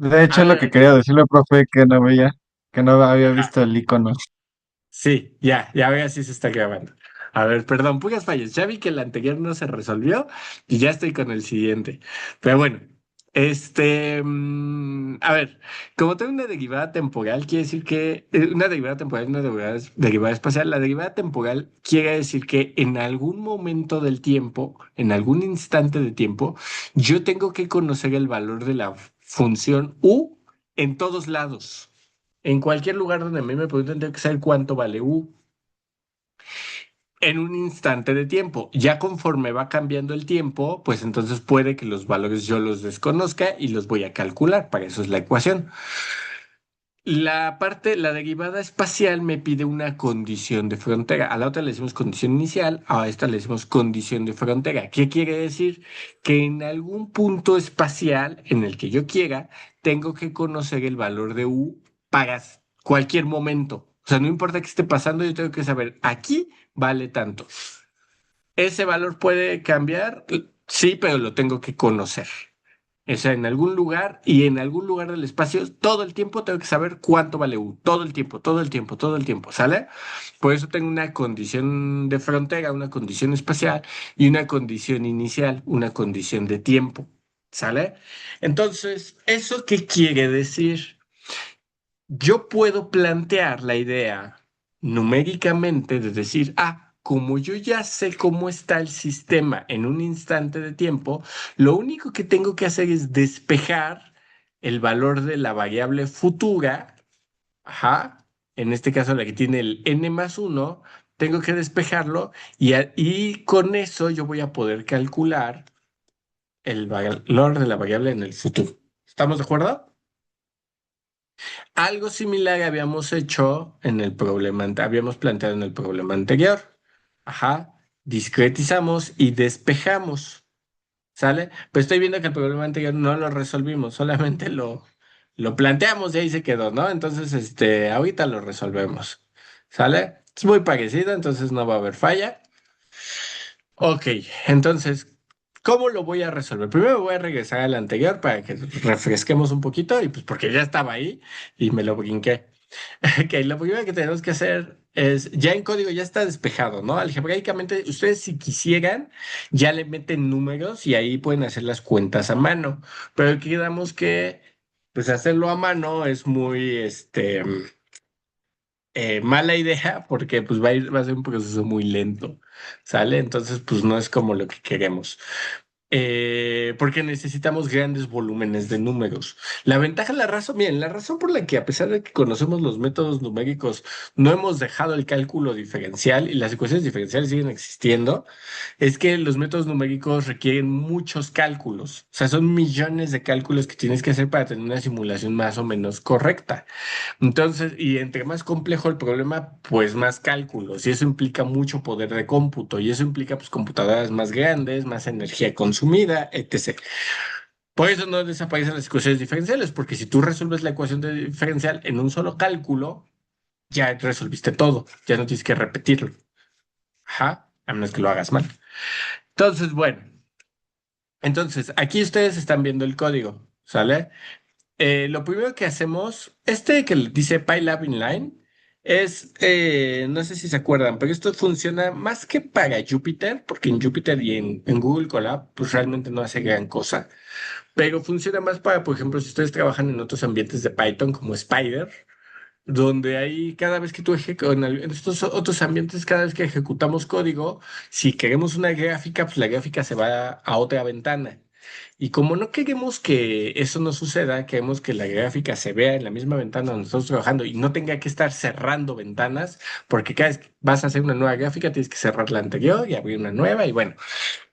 De A hecho, lo que ver, quería decirle, profe, que no había ajá, visto el icono. sí, ya vea si se está grabando. A ver, perdón, puras fallas. Ya vi que el anterior no se resolvió y ya estoy con el siguiente. Pero bueno, a ver, como tengo una derivada temporal, quiere decir que una derivada temporal y una derivada espacial. La derivada temporal quiere decir que en algún momento del tiempo, en algún instante de tiempo, yo tengo que conocer el valor de la función u en todos lados. En cualquier lugar donde a mí me pregunten, tengo que saber cuánto vale U en un instante de tiempo. Ya conforme va cambiando el tiempo, pues entonces puede que los valores yo los desconozca y los voy a calcular. Para eso es la ecuación. La derivada espacial me pide una condición de frontera. A la otra le decimos condición inicial, a esta le decimos condición de frontera. ¿Qué quiere decir? Que en algún punto espacial en el que yo quiera, tengo que conocer el valor de U para cualquier momento. O sea, no importa qué esté pasando, yo tengo que saber, aquí vale tanto. ¿Ese valor puede cambiar? Sí, pero lo tengo que conocer. O sea, en algún lugar y en algún lugar del espacio, todo el tiempo tengo que saber cuánto vale U. Todo el tiempo, todo el tiempo, todo el tiempo, ¿sale? Por eso tengo una condición de frontera, una condición espacial y una condición inicial, una condición de tiempo, ¿sale? Entonces, ¿eso qué quiere decir? Yo puedo plantear la idea numéricamente de decir, como yo ya sé cómo está el sistema en un instante de tiempo, lo único que tengo que hacer es despejar el valor de la variable futura, ajá, en este caso la que tiene el n+1, tengo que despejarlo y con eso yo voy a poder calcular el valor de la variable en el futuro. ¿Estamos de acuerdo? Algo similar habíamos hecho en el problema, habíamos planteado en el problema anterior. Ajá, discretizamos y despejamos, ¿sale? Pero estoy viendo que el problema anterior no lo resolvimos, solamente lo planteamos y ahí se quedó, ¿no? Entonces, ahorita lo resolvemos, ¿sale? Es muy parecido, entonces no va a haber falla. Ok, entonces, ¿cómo lo voy a resolver? Primero voy a regresar al anterior para que refresquemos un poquito y pues porque ya estaba ahí y me lo brinqué. Ok, lo primero que tenemos que hacer es, ya en código ya está despejado, ¿no? Algebraicamente, ustedes si quisieran, ya le meten números y ahí pueden hacer las cuentas a mano, pero quedamos que, pues hacerlo a mano es muy, mala idea porque pues va a ser un proceso muy lento, ¿sale? Entonces, pues no es como lo que queremos. Porque necesitamos grandes volúmenes de números. La ventaja, la razón, bien, la razón por la que a pesar de que conocemos los métodos numéricos, no hemos dejado el cálculo diferencial y las ecuaciones diferenciales siguen existiendo, es que los métodos numéricos requieren muchos cálculos. O sea, son millones de cálculos que tienes que hacer para tener una simulación más o menos correcta. Entonces, y entre más complejo el problema, pues más cálculos, y eso implica mucho poder de cómputo, y eso implica pues computadoras más grandes, más energía consumida, etc. Por eso no desaparecen las ecuaciones diferenciales, porque si tú resuelves la ecuación de diferencial en un solo cálculo, ya resolviste todo, ya no tienes que repetirlo. Ajá, a menos que lo hagas mal. Entonces, bueno, entonces aquí ustedes están viendo el código, ¿sale? Lo primero que hacemos, que le dice PyLab Inline, no sé si se acuerdan, pero esto funciona más que para Jupyter, porque en Jupyter y en Google Colab, pues realmente no hace gran cosa, pero funciona más para, por ejemplo, si ustedes trabajan en otros ambientes de Python como Spider, donde ahí cada vez que en estos otros ambientes, cada vez que ejecutamos código, si queremos una gráfica, pues la gráfica se va a otra ventana. Y como no queremos que eso no suceda, queremos que la gráfica se vea en la misma ventana donde estamos trabajando y no tenga que estar cerrando ventanas, porque cada vez que vas a hacer una nueva gráfica tienes que cerrar la anterior y abrir una nueva y bueno.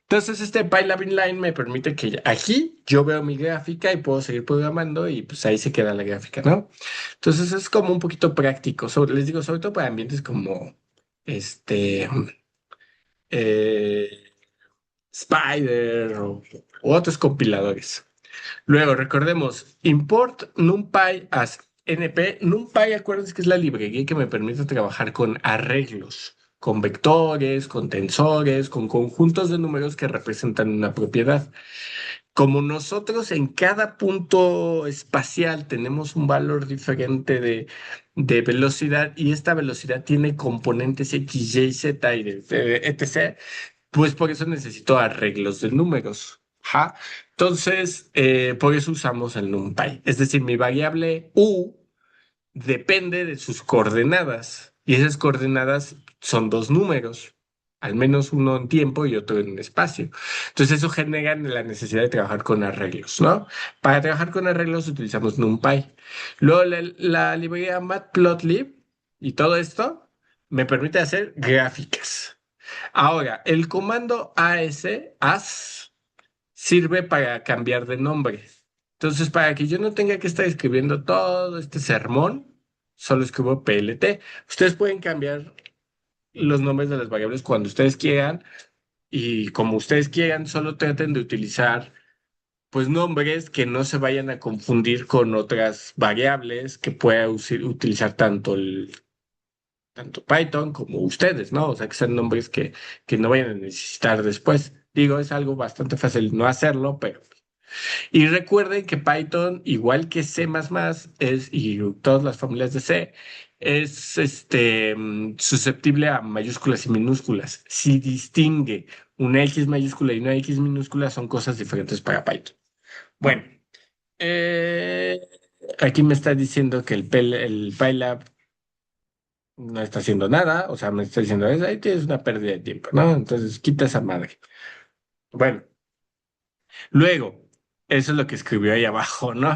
Entonces este PyLab Inline me permite que aquí yo veo mi gráfica y puedo seguir programando y pues ahí se queda la gráfica, ¿no? Entonces es como un poquito práctico, les digo, sobre todo para ambientes como este eh, Spider o otros compiladores. Luego, recordemos, import NumPy as NP. NumPy, acuérdense que es la librería que me permite trabajar con arreglos, con vectores, con tensores, con conjuntos de números que representan una propiedad. como nosotros en cada punto espacial tenemos un valor diferente de velocidad y esta velocidad tiene componentes X, Y, Z y etc., pues por eso necesito arreglos de números. Ajá. Entonces, por eso usamos el NumPy. Es decir, mi variable U depende de sus coordenadas y esas coordenadas son dos números, al menos uno en tiempo y otro en espacio. Entonces eso genera la necesidad de trabajar con arreglos, ¿no? Para trabajar con arreglos utilizamos NumPy. Luego la librería Matplotlib y todo esto me permite hacer gráficas. Ahora, el comando as sirve para cambiar de nombre. Entonces, para que yo no tenga que estar escribiendo todo este sermón, solo escribo PLT. Ustedes pueden cambiar los nombres de las variables cuando ustedes quieran y como ustedes quieran, solo traten de utilizar pues nombres que no se vayan a confundir con otras variables que pueda utilizar tanto Python como ustedes, ¿no? O sea, que sean nombres que no vayan a necesitar después. Digo, es algo bastante fácil no hacerlo, pero y recuerden que Python, igual que C++, y todas las familias de C, es susceptible a mayúsculas y minúsculas. Si distingue una X mayúscula y una X minúscula, son cosas diferentes para Python. Bueno, eh, aquí me está diciendo que el Pylab no está haciendo nada, o sea, me está diciendo, ahí tienes una pérdida de tiempo, ¿no? Entonces, quita esa madre. Bueno, luego, eso es lo que escribió ahí abajo, ¿no?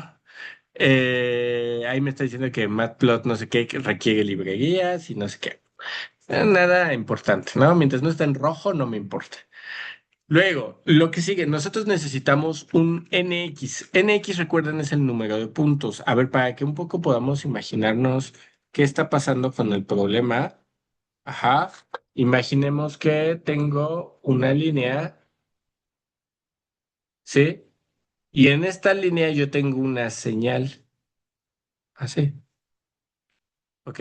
Ahí me está diciendo que Matplot no sé qué, que requiere librerías y no sé qué. Nada importante, ¿no? Mientras no está en rojo, no me importa. Luego, lo que sigue, nosotros necesitamos un NX. NX, recuerden, es el número de puntos. A ver, para que un poco podamos imaginarnos qué está pasando con el problema. Ajá. Imaginemos que tengo una línea, ¿sí? Y en esta línea yo tengo una señal, así. ¿Ok?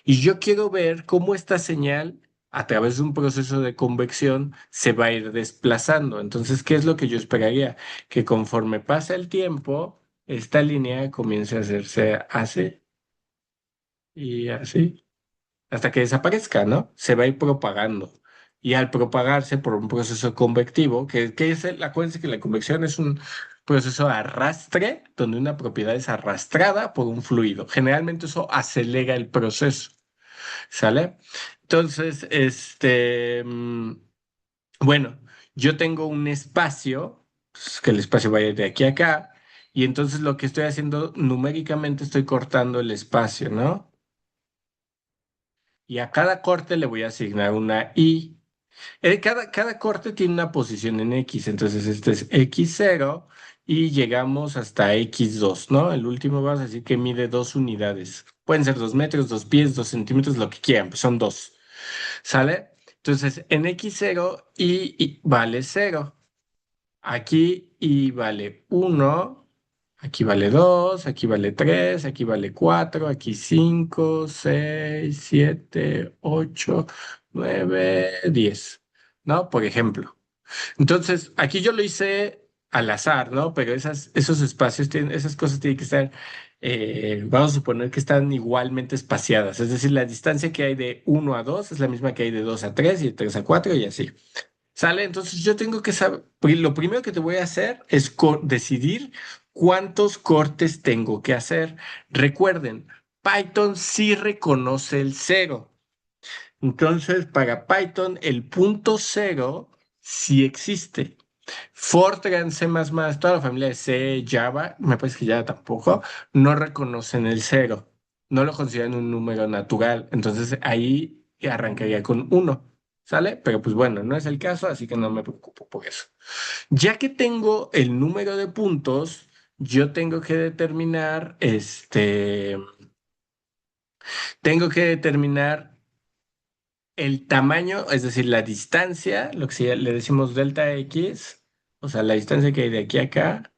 Y yo quiero ver cómo esta señal, a través de un proceso de convección, se va a ir desplazando. Entonces, ¿qué es lo que yo esperaría? Que conforme pasa el tiempo, esta línea comience a hacerse así y así, hasta que desaparezca, ¿no? Se va a ir propagando. Y al propagarse por un proceso convectivo, que es acuérdense que la convección es un proceso de arrastre, donde una propiedad es arrastrada por un fluido. Generalmente eso acelera el proceso. ¿Sale? Entonces, bueno, yo tengo un espacio, pues, que el espacio vaya de aquí a acá, y entonces lo que estoy haciendo numéricamente estoy cortando el espacio, ¿no? Y a cada corte le voy a asignar una i. Cada corte tiene una posición en X, entonces este es X0 y llegamos hasta X2, ¿no? El último vamos a decir que mide 2 unidades. Pueden ser 2 metros, 2 pies, 2 centímetros, lo que quieran, pues son dos. ¿Sale? Entonces en X0 y vale 0. Aquí y vale 1. Aquí vale 2. Aquí vale 3. Aquí vale 4. Aquí 5, 6, 7, 8, 9, 10. ¿No? Por ejemplo. Entonces, aquí yo lo hice al azar, ¿no? Pero esos espacios, esas cosas tienen que estar, vamos a suponer que están igualmente espaciadas. Es decir, la distancia que hay de 1 a 2 es la misma que hay de 2 a 3 y de 3 a 4 y así. ¿Sale? Entonces yo tengo que saber, lo primero que te voy a hacer es decidir cuántos cortes tengo que hacer. Recuerden, Python sí reconoce el cero. Entonces, para Python, el punto cero sí existe. Fortran, C++, toda la familia de C, Java, me parece que Java tampoco, no reconocen el cero. No lo consideran un número natural. Entonces, ahí arrancaría con uno. ¿Sale? Pero pues bueno, no es el caso, así que no me preocupo por eso. Ya que tengo el número de puntos, yo tengo que determinar, tengo que determinar el tamaño, es decir, la distancia, lo que le decimos delta X, o sea, la distancia que hay de aquí a acá,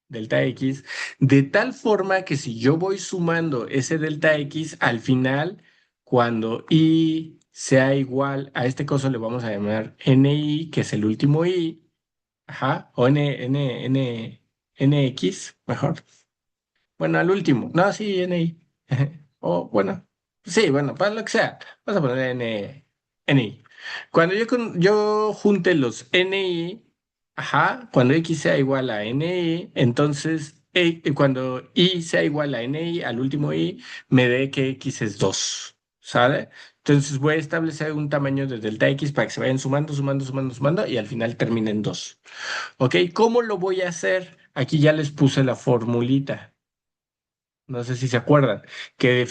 delta X, de tal forma que si yo voy sumando ese delta X, al final, cuando I sea igual a este coso, le vamos a llamar NI, que es el último I, Ajá, o NX, mejor. Bueno, al último. No, sí, NI. O bueno, sí, bueno, para lo que sea. Vamos a poner NI. Cuando yo junte los NI, ajá, cuando X sea igual a NI, entonces cuando Y sea igual a NI, al último Y, me dé que X es 2, ¿sale? Entonces voy a establecer un tamaño de delta X para que se vayan sumando, sumando, sumando, sumando y al final termine en 2. ¿Ok? ¿Cómo lo voy a hacer? Aquí ya les puse la formulita. No sé si se acuerdan, que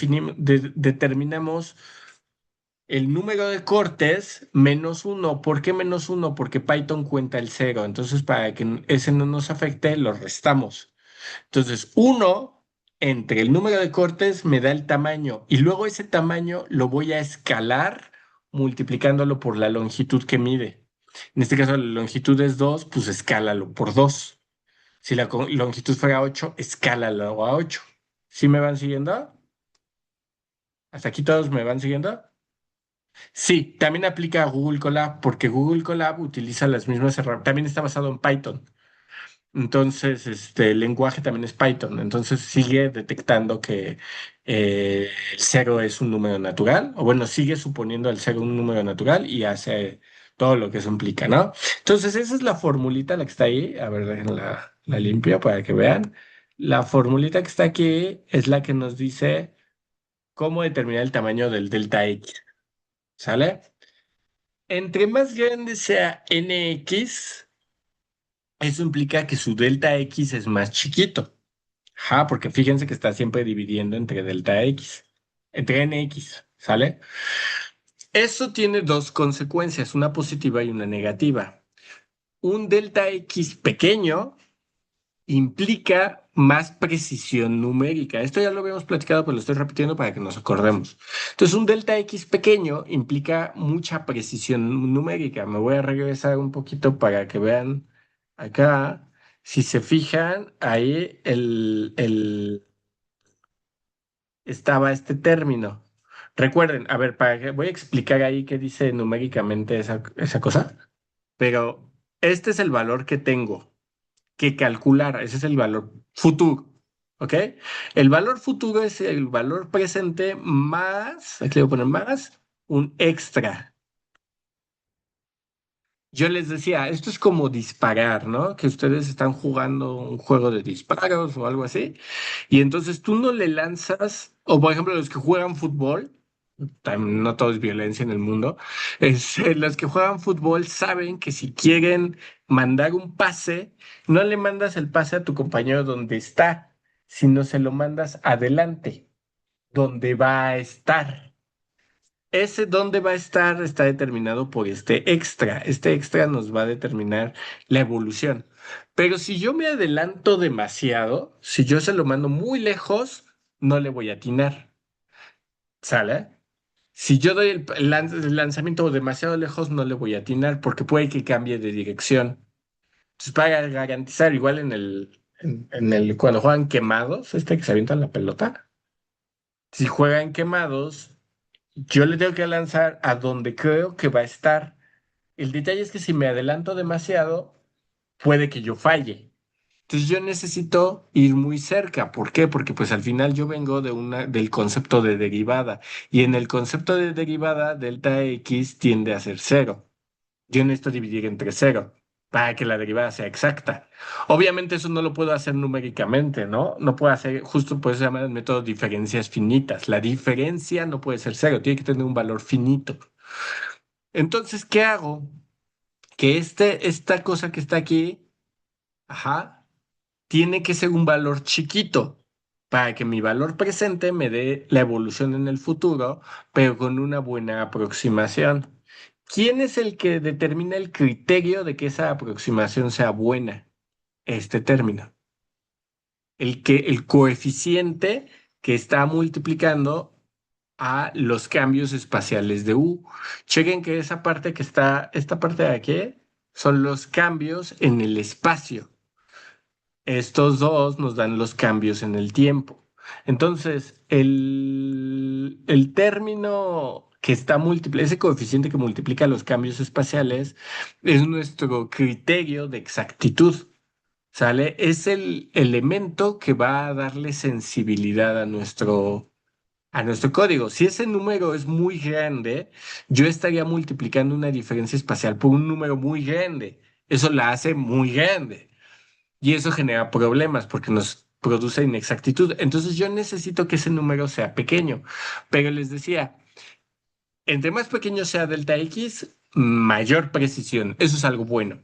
determinamos el número de cortes menos uno. ¿Por qué menos uno? Porque Python cuenta el cero. Entonces, para que ese no nos afecte, lo restamos. Entonces, uno entre el número de cortes me da el tamaño y luego ese tamaño lo voy a escalar multiplicándolo por la longitud que mide. En este caso, la longitud es 2, pues escálalo por 2. Si la longitud fuera 8, escálalo a 8. ¿Sí me van siguiendo? ¿Hasta aquí todos me van siguiendo? Sí, también aplica a Google Colab porque Google Colab utiliza las mismas herramientas, también está basado en Python. Entonces, el lenguaje también es Python. Entonces sigue detectando que el cero es un número natural, o bueno, sigue suponiendo el cero un número natural y hace todo lo que eso implica, ¿no? Entonces, esa es la formulita, la que está ahí. A ver, la limpio para que vean. La formulita que está aquí es la que nos dice cómo determinar el tamaño del delta X, ¿sale? Entre más grande sea NX, eso implica que su delta X es más chiquito. Ajá, porque fíjense que está siempre dividiendo entre delta X, entre NX, ¿sale? Eso tiene dos consecuencias, una positiva y una negativa. Un delta X pequeño implica más precisión numérica. Esto ya lo habíamos platicado, pero lo estoy repitiendo para que nos acordemos. Entonces, un delta X pequeño implica mucha precisión numérica. Me voy a regresar un poquito para que vean acá. Si se fijan, ahí estaba este término. Recuerden, a ver, voy a explicar ahí qué dice numéricamente esa cosa, pero este es el valor que tengo que calcular. Ese es el valor futuro, ¿ok? El valor futuro es el valor presente más, aquí le voy a poner más, un extra. Yo les decía, esto es como disparar, ¿no? Que ustedes están jugando un juego de disparos o algo así, y entonces tú no le lanzas, o por ejemplo los que juegan fútbol, no todo es violencia en el mundo, los que juegan fútbol saben que si quieren mandar un pase, no le mandas el pase a tu compañero donde está, sino se lo mandas adelante, donde va a estar. Ese dónde va a estar está determinado por este extra. Este extra nos va a determinar la evolución. Pero si yo me adelanto demasiado, si yo se lo mando muy lejos, no le voy a atinar. ¿Sale? Si yo doy el lanzamiento demasiado lejos, no le voy a atinar porque puede que cambie de dirección. Entonces, para garantizar, igual cuando juegan quemados, que se avientan la pelota, si juegan quemados, yo le tengo que lanzar a donde creo que va a estar. El detalle es que si me adelanto demasiado, puede que yo falle. Entonces yo necesito ir muy cerca. ¿Por qué? Porque pues al final yo vengo del concepto de derivada y en el concepto de derivada delta x tiende a ser cero. Yo necesito dividir entre cero para que la derivada sea exacta. Obviamente eso no lo puedo hacer numéricamente, ¿no? No puedo hacer, justo por eso se llama el método diferencias finitas. La diferencia no puede ser cero, tiene que tener un valor finito. Entonces, ¿qué hago? Que esta cosa que está aquí, ajá, tiene que ser un valor chiquito para que mi valor presente me dé la evolución en el futuro, pero con una buena aproximación. ¿Quién es el que determina el criterio de que esa aproximación sea buena? Este término. El coeficiente que está multiplicando a los cambios espaciales de U. Chequen que esta parte de aquí, son los cambios en el espacio. Estos dos nos dan los cambios en el tiempo. Entonces, el término que está múltiple, ese coeficiente que multiplica los cambios espaciales, es nuestro criterio de exactitud, ¿sale? Es el elemento que va a darle sensibilidad a nuestro código. Si ese número es muy grande, yo estaría multiplicando una diferencia espacial por un número muy grande. Eso la hace muy grande. Y eso genera problemas porque nos produce inexactitud. Entonces yo necesito que ese número sea pequeño. Pero les decía, entre más pequeño sea delta X, mayor precisión. Eso es algo bueno.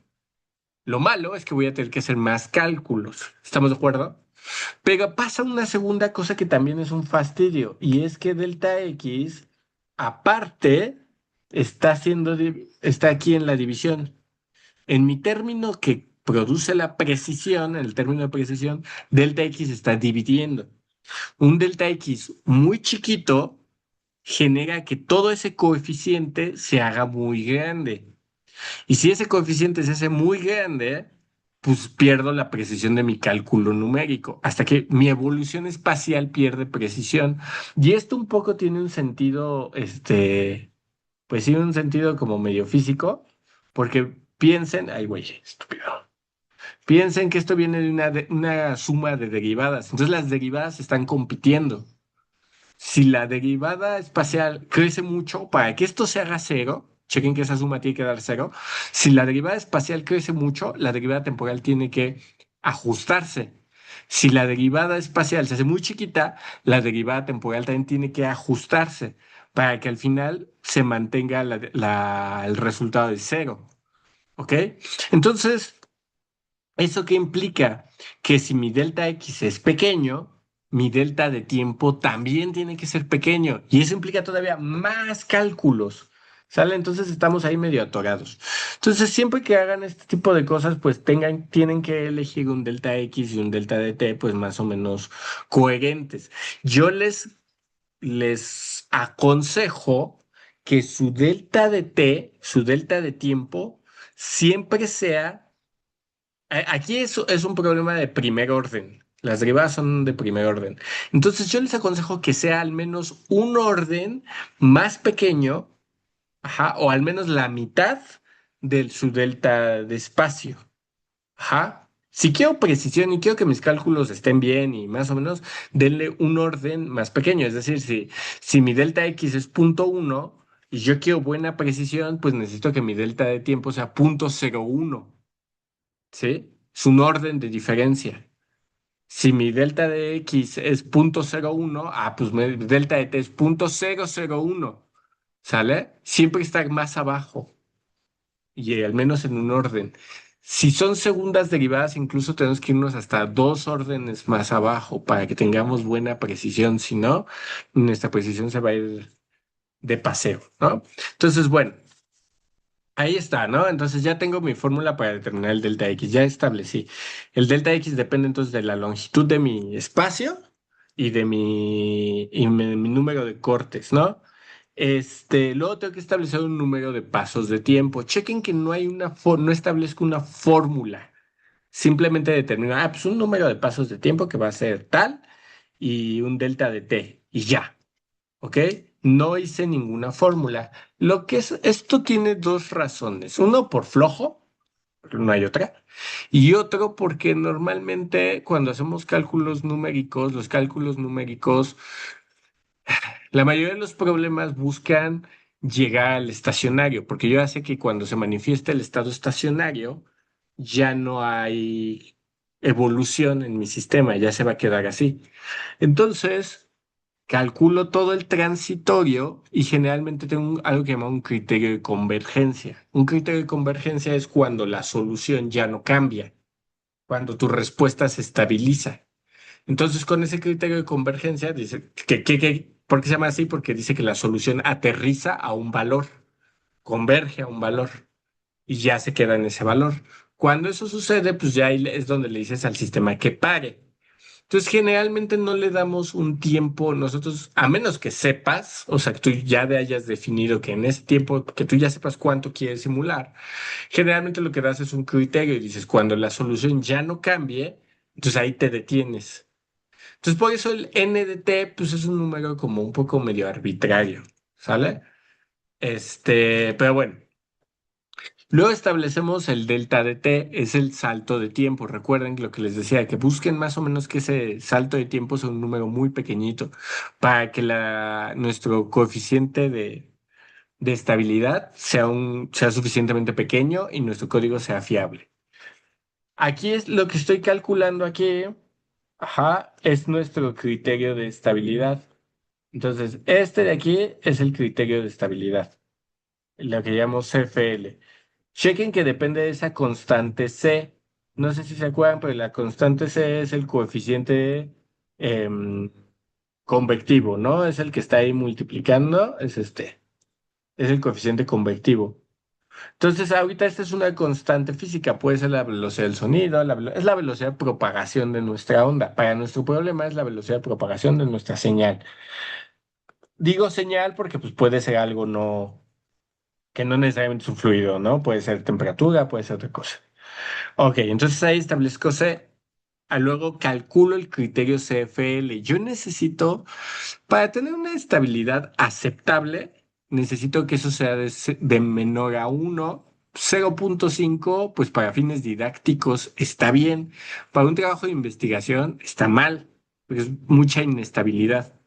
Lo malo es que voy a tener que hacer más cálculos. ¿Estamos de acuerdo? Pero pasa una segunda cosa que también es un fastidio, y es que delta X, aparte, está aquí en la división. En mi término que produce la precisión, en el término de precisión, delta X está dividiendo. Un delta X muy chiquito genera que todo ese coeficiente se haga muy grande. Y si ese coeficiente se hace muy grande, pues pierdo la precisión de mi cálculo numérico, hasta que mi evolución espacial pierde precisión. Y esto un poco tiene un sentido, pues sí, un sentido como medio físico, porque piensen, ay, güey, estúpido. Piensen que esto viene de una suma de derivadas. Entonces las derivadas están compitiendo. Si la derivada espacial crece mucho, para que esto se haga cero, chequen que esa suma tiene que dar cero. Si la derivada espacial crece mucho, la derivada temporal tiene que ajustarse. Si la derivada espacial se hace muy chiquita, la derivada temporal también tiene que ajustarse para que al final se mantenga el resultado de cero. ¿Ok? Entonces, ¿eso qué implica? Que si mi delta X es pequeño, mi delta de tiempo también tiene que ser pequeño. Y eso implica todavía más cálculos. ¿Sale? Entonces estamos ahí medio atorados. Entonces, siempre que hagan este tipo de cosas, pues tienen que elegir un delta X y un delta de t, pues más o menos coherentes. Yo les aconsejo que su delta de t, su delta de tiempo, siempre sea aquí es un problema de primer orden. Las derivadas son de primer orden. Entonces yo les aconsejo que sea al menos un orden más pequeño, ajá, o al menos la mitad de su delta de espacio. Ajá. Si quiero precisión y quiero que mis cálculos estén bien y más o menos, denle un orden más pequeño. Es decir, si mi delta X es 0,1 y yo quiero buena precisión, pues necesito que mi delta de tiempo sea 0,01. ¿Sí? Es un orden de diferencia. Si mi delta de X es 0,01, pues mi delta de T es 0,001, ¿sale? Siempre está más abajo y al menos en un orden. Si son segundas derivadas, incluso tenemos que irnos hasta dos órdenes más abajo para que tengamos buena precisión. Si no, nuestra precisión se va a ir de paseo, ¿no? Entonces, bueno. Ahí está, ¿no? Entonces ya tengo mi fórmula para determinar el delta X, ya establecí. El delta X depende entonces de la longitud de mi espacio y de mi número de cortes, ¿no? Luego tengo que establecer un número de pasos de tiempo. Chequen que no hay no establezco una fórmula. Simplemente determino, pues un número de pasos de tiempo que va a ser tal y un delta de t y ya. ¿Ok? No hice ninguna fórmula. Esto tiene dos razones. Uno por flojo, porque no hay otra, y otro porque normalmente cuando hacemos cálculos numéricos, los cálculos numéricos, la mayoría de los problemas buscan llegar al estacionario, porque yo ya sé que cuando se manifiesta el estado estacionario, ya no hay evolución en mi sistema, ya se va a quedar así. Entonces, calculo todo el transitorio y generalmente tengo algo que llama un criterio de convergencia. Un criterio de convergencia es cuando la solución ya no cambia, cuando tu respuesta se estabiliza. Entonces, con ese criterio de convergencia, dice ¿por qué se llama así? Porque dice que la solución aterriza a un valor, converge a un valor y ya se queda en ese valor. Cuando eso sucede, pues ya ahí es donde le dices al sistema que pare. Entonces, generalmente no le damos un tiempo nosotros, a menos que sepas, o sea, que tú ya hayas definido que en ese tiempo, que tú ya sepas cuánto quieres simular. Generalmente lo que das es un criterio y dices, cuando la solución ya no cambie, entonces ahí te detienes. Entonces, por eso el n de t, pues es un número como un poco medio arbitrario, ¿sale? Pero bueno. Luego establecemos el delta de t, es el salto de tiempo. Recuerden lo que les decía, que busquen más o menos que ese salto de tiempo sea un número muy pequeñito para que nuestro coeficiente de estabilidad sea suficientemente pequeño y nuestro código sea fiable. Aquí es lo que estoy calculando aquí, ajá, es nuestro criterio de estabilidad. Entonces, este de aquí es el criterio de estabilidad, lo que llamamos CFL. Chequen que depende de esa constante C. No sé si se acuerdan, pero la constante C es el coeficiente em, convectivo, ¿no? Es el que está ahí multiplicando, es este, es el coeficiente convectivo. Entonces, ahorita esta es una constante física, puede ser la velocidad del sonido, es la velocidad de propagación de nuestra onda. Para nuestro problema es la velocidad de propagación de nuestra señal. Digo señal porque pues, puede ser algo que no necesariamente es un fluido, ¿no? Puede ser temperatura, puede ser otra cosa. Ok, entonces ahí establezco C. Luego calculo el criterio CFL. Yo necesito, para tener una estabilidad aceptable, necesito que eso sea de menor a 1. 0,5, pues para fines didácticos está bien. Para un trabajo de investigación está mal, porque es mucha inestabilidad.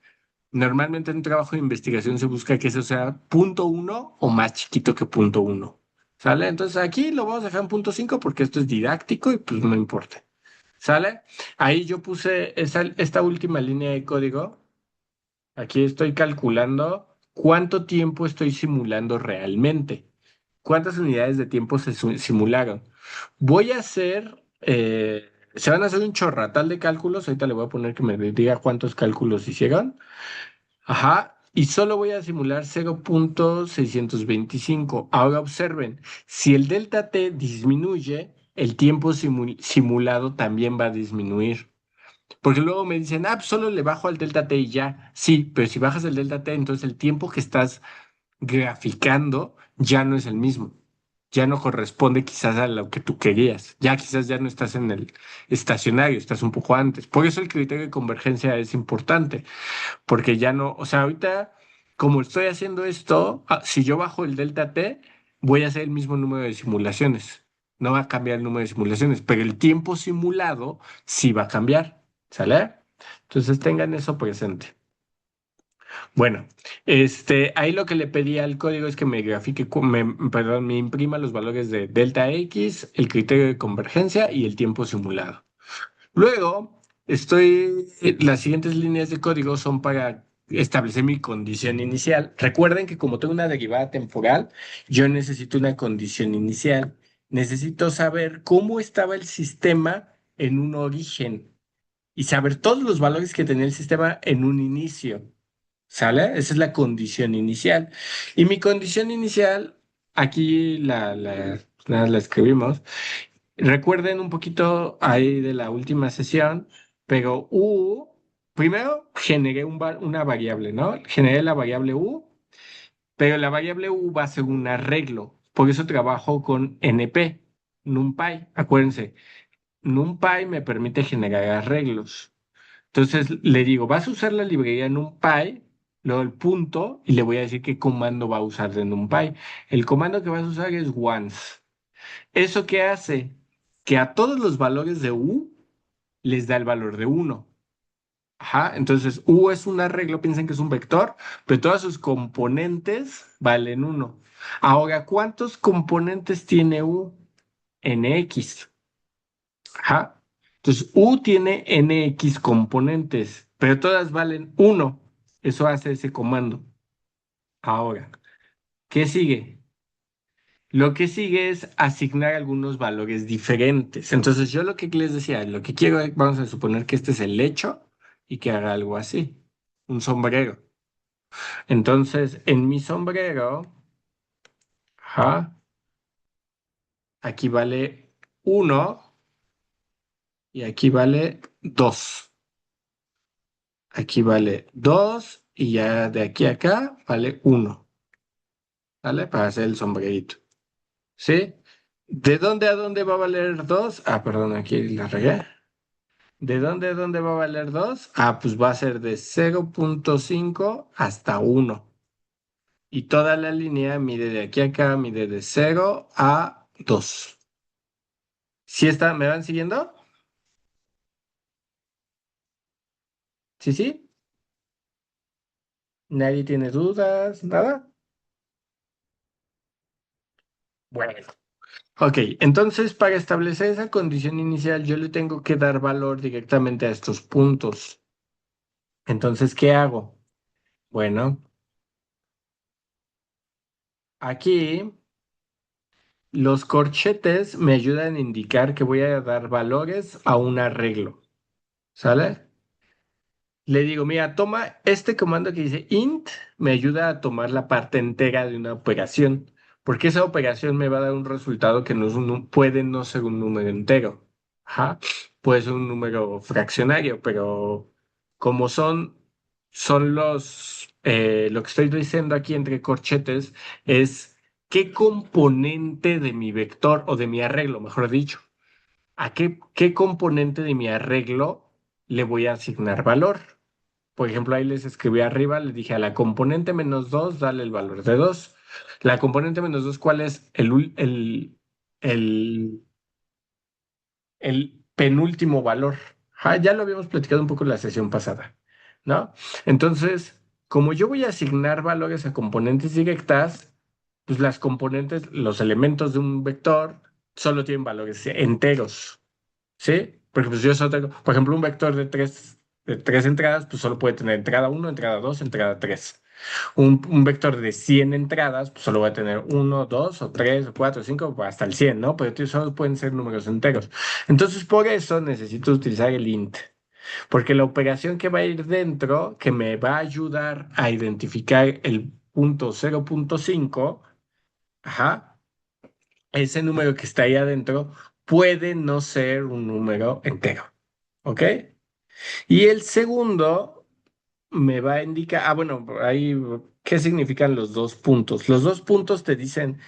Normalmente en un trabajo de investigación se busca que eso sea 0,1 o más chiquito que 0,1. ¿Sale? Entonces aquí lo vamos a dejar en 0,5 porque esto es didáctico y pues no importa. ¿Sale? Ahí yo puse esta última línea de código. Aquí estoy calculando cuánto tiempo estoy simulando realmente. ¿Cuántas unidades de tiempo simularon? Voy a hacer, se van a hacer un chorratal de cálculos. Ahorita le voy a poner que me diga cuántos cálculos hicieron. Ajá. Y solo voy a simular 0,625. Ahora observen, si el delta t disminuye, el tiempo simulado también va a disminuir. Porque luego me dicen, ah, pues solo le bajo al delta t y ya. Sí, pero si bajas el delta t, entonces el tiempo que estás graficando ya no es el mismo. Ya no corresponde quizás a lo que tú querías. Ya quizás ya no estás en el estacionario, estás un poco antes. Por eso el criterio de convergencia es importante, porque ya no, o sea, ahorita, como estoy haciendo esto, si yo bajo el delta t, voy a hacer el mismo número de simulaciones. No va a cambiar el número de simulaciones, pero el tiempo simulado sí va a cambiar. ¿Sale? Entonces tengan eso presente. Bueno, ahí lo que le pedí al código es que me grafique, perdón, me imprima los valores de delta X, el criterio de convergencia y el tiempo simulado. Luego, las siguientes líneas de código son para establecer mi condición inicial. Recuerden que como tengo una derivada temporal, yo necesito una condición inicial. Necesito saber cómo estaba el sistema en un origen y saber todos los valores que tenía el sistema en un inicio. ¿Sale? Esa es la condición inicial. Y mi condición inicial, aquí nada, la escribimos. Recuerden un poquito ahí de la última sesión, pero primero generé una variable, ¿no? Generé la variable U, pero la variable U va a ser un arreglo. Por eso trabajo con NP, NumPy. Acuérdense, NumPy me permite generar arreglos. Entonces le digo, vas a usar la librería NumPy, luego el punto, y le voy a decir qué comando va a usar de NumPy. El comando que vas a usar es once. ¿Eso qué hace? Que a todos los valores de U les da el valor de uno. Ajá, entonces U es un arreglo, piensen que es un vector, pero todas sus componentes valen uno. Ahora, ¿cuántos componentes tiene U? NX. Ajá. Entonces, U tiene NX componentes, pero todas valen uno. Eso hace ese comando. Ahora, ¿qué sigue? Lo que sigue es asignar algunos valores diferentes. Entonces, yo lo que les decía, lo que quiero, vamos a suponer que este es el lecho y que haga algo así, un sombrero. Entonces, en mi sombrero, ajá, aquí vale uno y aquí vale 2. Aquí vale 2 y ya de aquí a acá vale uno. ¿Vale? Para hacer el sombrerito. ¿Sí? ¿De dónde a dónde va a valer 2? Ah, perdón, aquí la regué. ¿De dónde a dónde va a valer 2? Ah, pues va a ser de 0,5 hasta uno. y toda la línea mide de aquí a acá, mide de 0 a 2. ¿Sí está? ¿Me van siguiendo? ¿Sí, sí? ¿Nadie tiene dudas? ¿Nada? Bueno. Ok, entonces para establecer esa condición inicial yo le tengo que dar valor directamente a estos puntos. Entonces, ¿qué hago? Bueno, aquí los corchetes me ayudan a indicar que voy a dar valores a un arreglo. ¿Sale? Le digo, mira, toma este comando que dice int, me ayuda a tomar la parte entera de una operación, porque esa operación me va a dar un resultado que no es puede no ser un número entero. Ajá. Puede ser un número fraccionario, pero como son lo que estoy diciendo aquí entre corchetes es qué componente de mi vector o de mi arreglo, mejor dicho, a qué componente de mi arreglo le voy a asignar valor. Por ejemplo, ahí les escribí arriba, les dije a la componente -2, dale el valor de 2. La componente -2, ¿cuál es el, el penúltimo valor? Ah, ya lo habíamos platicado un poco en la sesión pasada, ¿no? Entonces, como yo voy a asignar valores a componentes directas, pues las componentes, los elementos de un vector, solo tienen valores enteros. ¿Sí? Porque pues yo solo tengo, por ejemplo, un vector de tres entradas, pues solo puede tener entrada uno, entrada 2, entrada 3. Un vector de 100 entradas, pues solo va a tener uno, 2, o 3, o 4, o 5, o hasta el 100, ¿no? Pero solo pueden ser números enteros. Entonces, por eso necesito utilizar el int, porque la operación que va a ir dentro, que me va a ayudar a identificar el punto 0.5, ajá, ese número que está ahí adentro puede no ser un número entero. ¿Ok? Y el segundo me va a indicar, bueno, ahí, ¿qué significan los dos puntos? Los dos puntos te dicen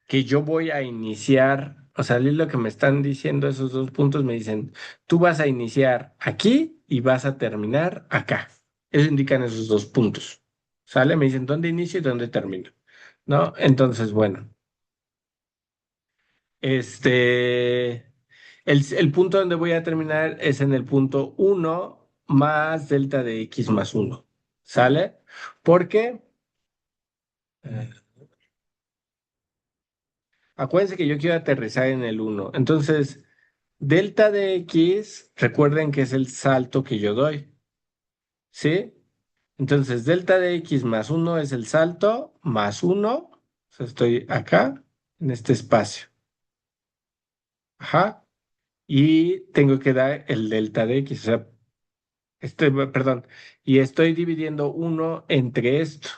que yo voy a iniciar, o sea, lo que me están diciendo esos dos puntos me dicen, tú vas a iniciar aquí y vas a terminar acá. Eso indican esos dos puntos. ¿Sale? Me dicen dónde inicio y dónde termino. ¿No? Entonces, bueno. El punto donde voy a terminar es en el punto uno más delta de x más uno. ¿Sale? Porque acuérdense que yo quiero aterrizar en el uno. Entonces, delta de x, recuerden que es el salto que yo doy. ¿Sí? Entonces, delta de x más uno es el salto más uno. O sea, estoy acá en este espacio. Ajá. Y tengo que dar el delta de x. O sea, perdón, y estoy dividiendo uno entre esto,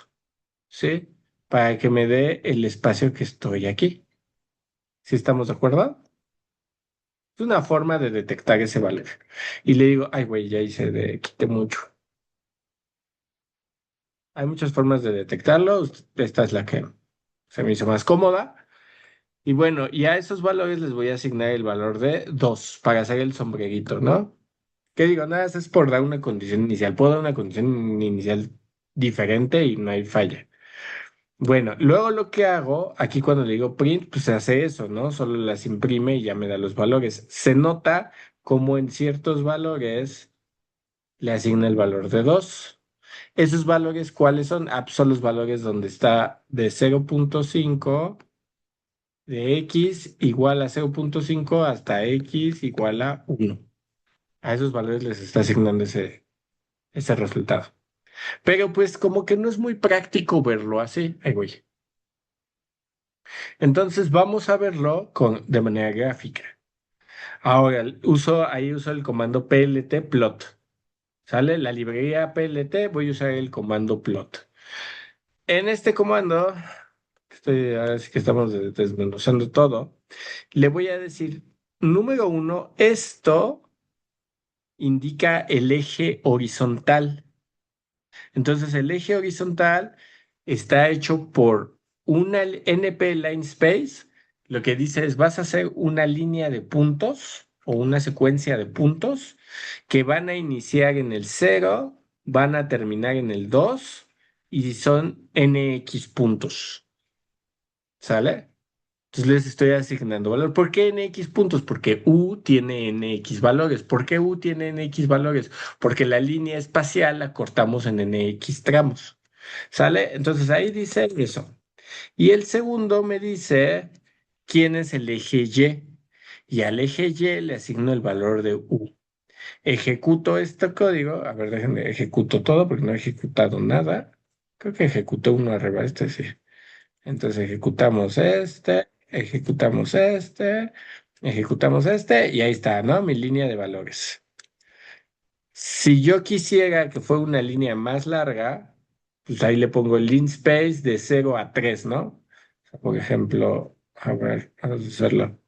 ¿sí? Para que me dé el espacio que estoy aquí. ¿Sí estamos de acuerdo? Es una forma de detectar ese valor. Y le digo, ay, güey, ya hice quité mucho. Hay muchas formas de detectarlo. Esta es la que se me hizo más cómoda. Y bueno, y a esos valores les voy a asignar el valor de 2 para hacer el sombrerito, ¿no? ¿Qué digo? Nada, eso es por dar una condición inicial. Puedo dar una condición inicial diferente y no hay falla. Bueno, luego lo que hago, aquí cuando le digo print, pues se hace eso, ¿no? Solo las imprime y ya me da los valores. Se nota como en ciertos valores le asigna el valor de 2. ¿Esos valores cuáles son? Pues son los valores donde está de 0.5 de x igual a 0.5 hasta x igual a 1. A esos valores les está asignando ese resultado. Pero pues como que no es muy práctico verlo así. Ay, güey. Entonces vamos a verlo de manera gráfica. Ahora, ahí uso el comando pltplot. ¿Sale? La librería plt voy a usar el comando plot. En este comando, ahora sí que estamos desmenuzando todo, le voy a decir, número uno, esto indica el eje horizontal. Entonces, el eje horizontal está hecho por una NP Line Space. Lo que dice es, vas a hacer una línea de puntos o una secuencia de puntos que van a iniciar en el 0, van a terminar en el 2 y son nx puntos, ¿sale? Entonces les estoy asignando valor. ¿Por qué nx puntos? Porque u tiene nx valores. ¿Por qué u tiene nx valores? Porque la línea espacial la cortamos en nx tramos, ¿sale? Entonces ahí dice eso. Y el segundo me dice quién es el eje Y. Y al eje Y le asigno el valor de U. Ejecuto este código. A ver, déjenme, ejecuto todo porque no he ejecutado nada. Creo que ejecuté uno arriba, este sí. Entonces ejecutamos este y ahí está, ¿no? Mi línea de valores. Si yo quisiera que fuera una línea más larga, pues ahí le pongo el linspace de 0 a 3, ¿no? O sea, por ejemplo, a ver, vamos a hacerlo.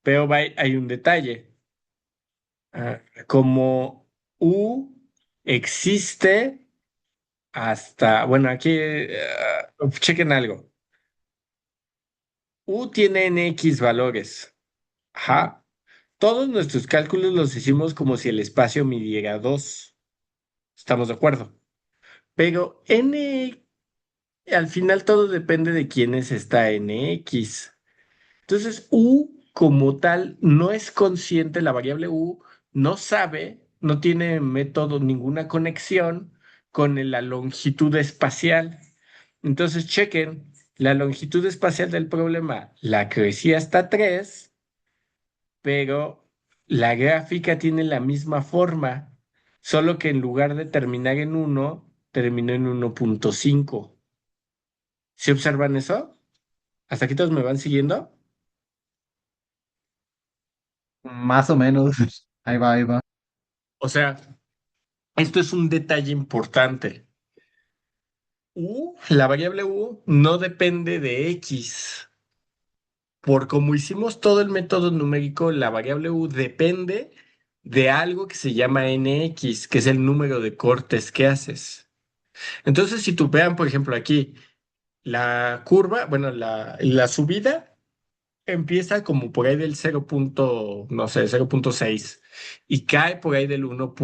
Pero hay un detalle. Como U existe hasta, bueno, aquí chequen algo. U tiene NX valores. Ajá. Todos nuestros cálculos los hicimos como si el espacio midiera 2. ¿Estamos de acuerdo? Pero al final todo depende de quiénes está NX. Entonces, U como tal no es consciente, la variable U no sabe, no tiene método, ninguna conexión con la longitud espacial. Entonces, chequen, la longitud espacial del problema la crecí hasta 3, pero la gráfica tiene la misma forma, solo que en lugar de terminar en 1, terminó en 1.5. ¿Sí observan eso? ¿Hasta aquí todos me van siguiendo? Más o menos. Ahí va, ahí va. O sea, esto es un detalle importante. U, la variable U, no depende de X. Por como hicimos todo el método numérico, la variable U depende de algo que se llama NX, que es el número de cortes que haces. Entonces, si tú vean, por ejemplo, aquí, la curva, bueno, la subida empieza como por ahí del 0 no sé, 0.6 y cae por ahí del 1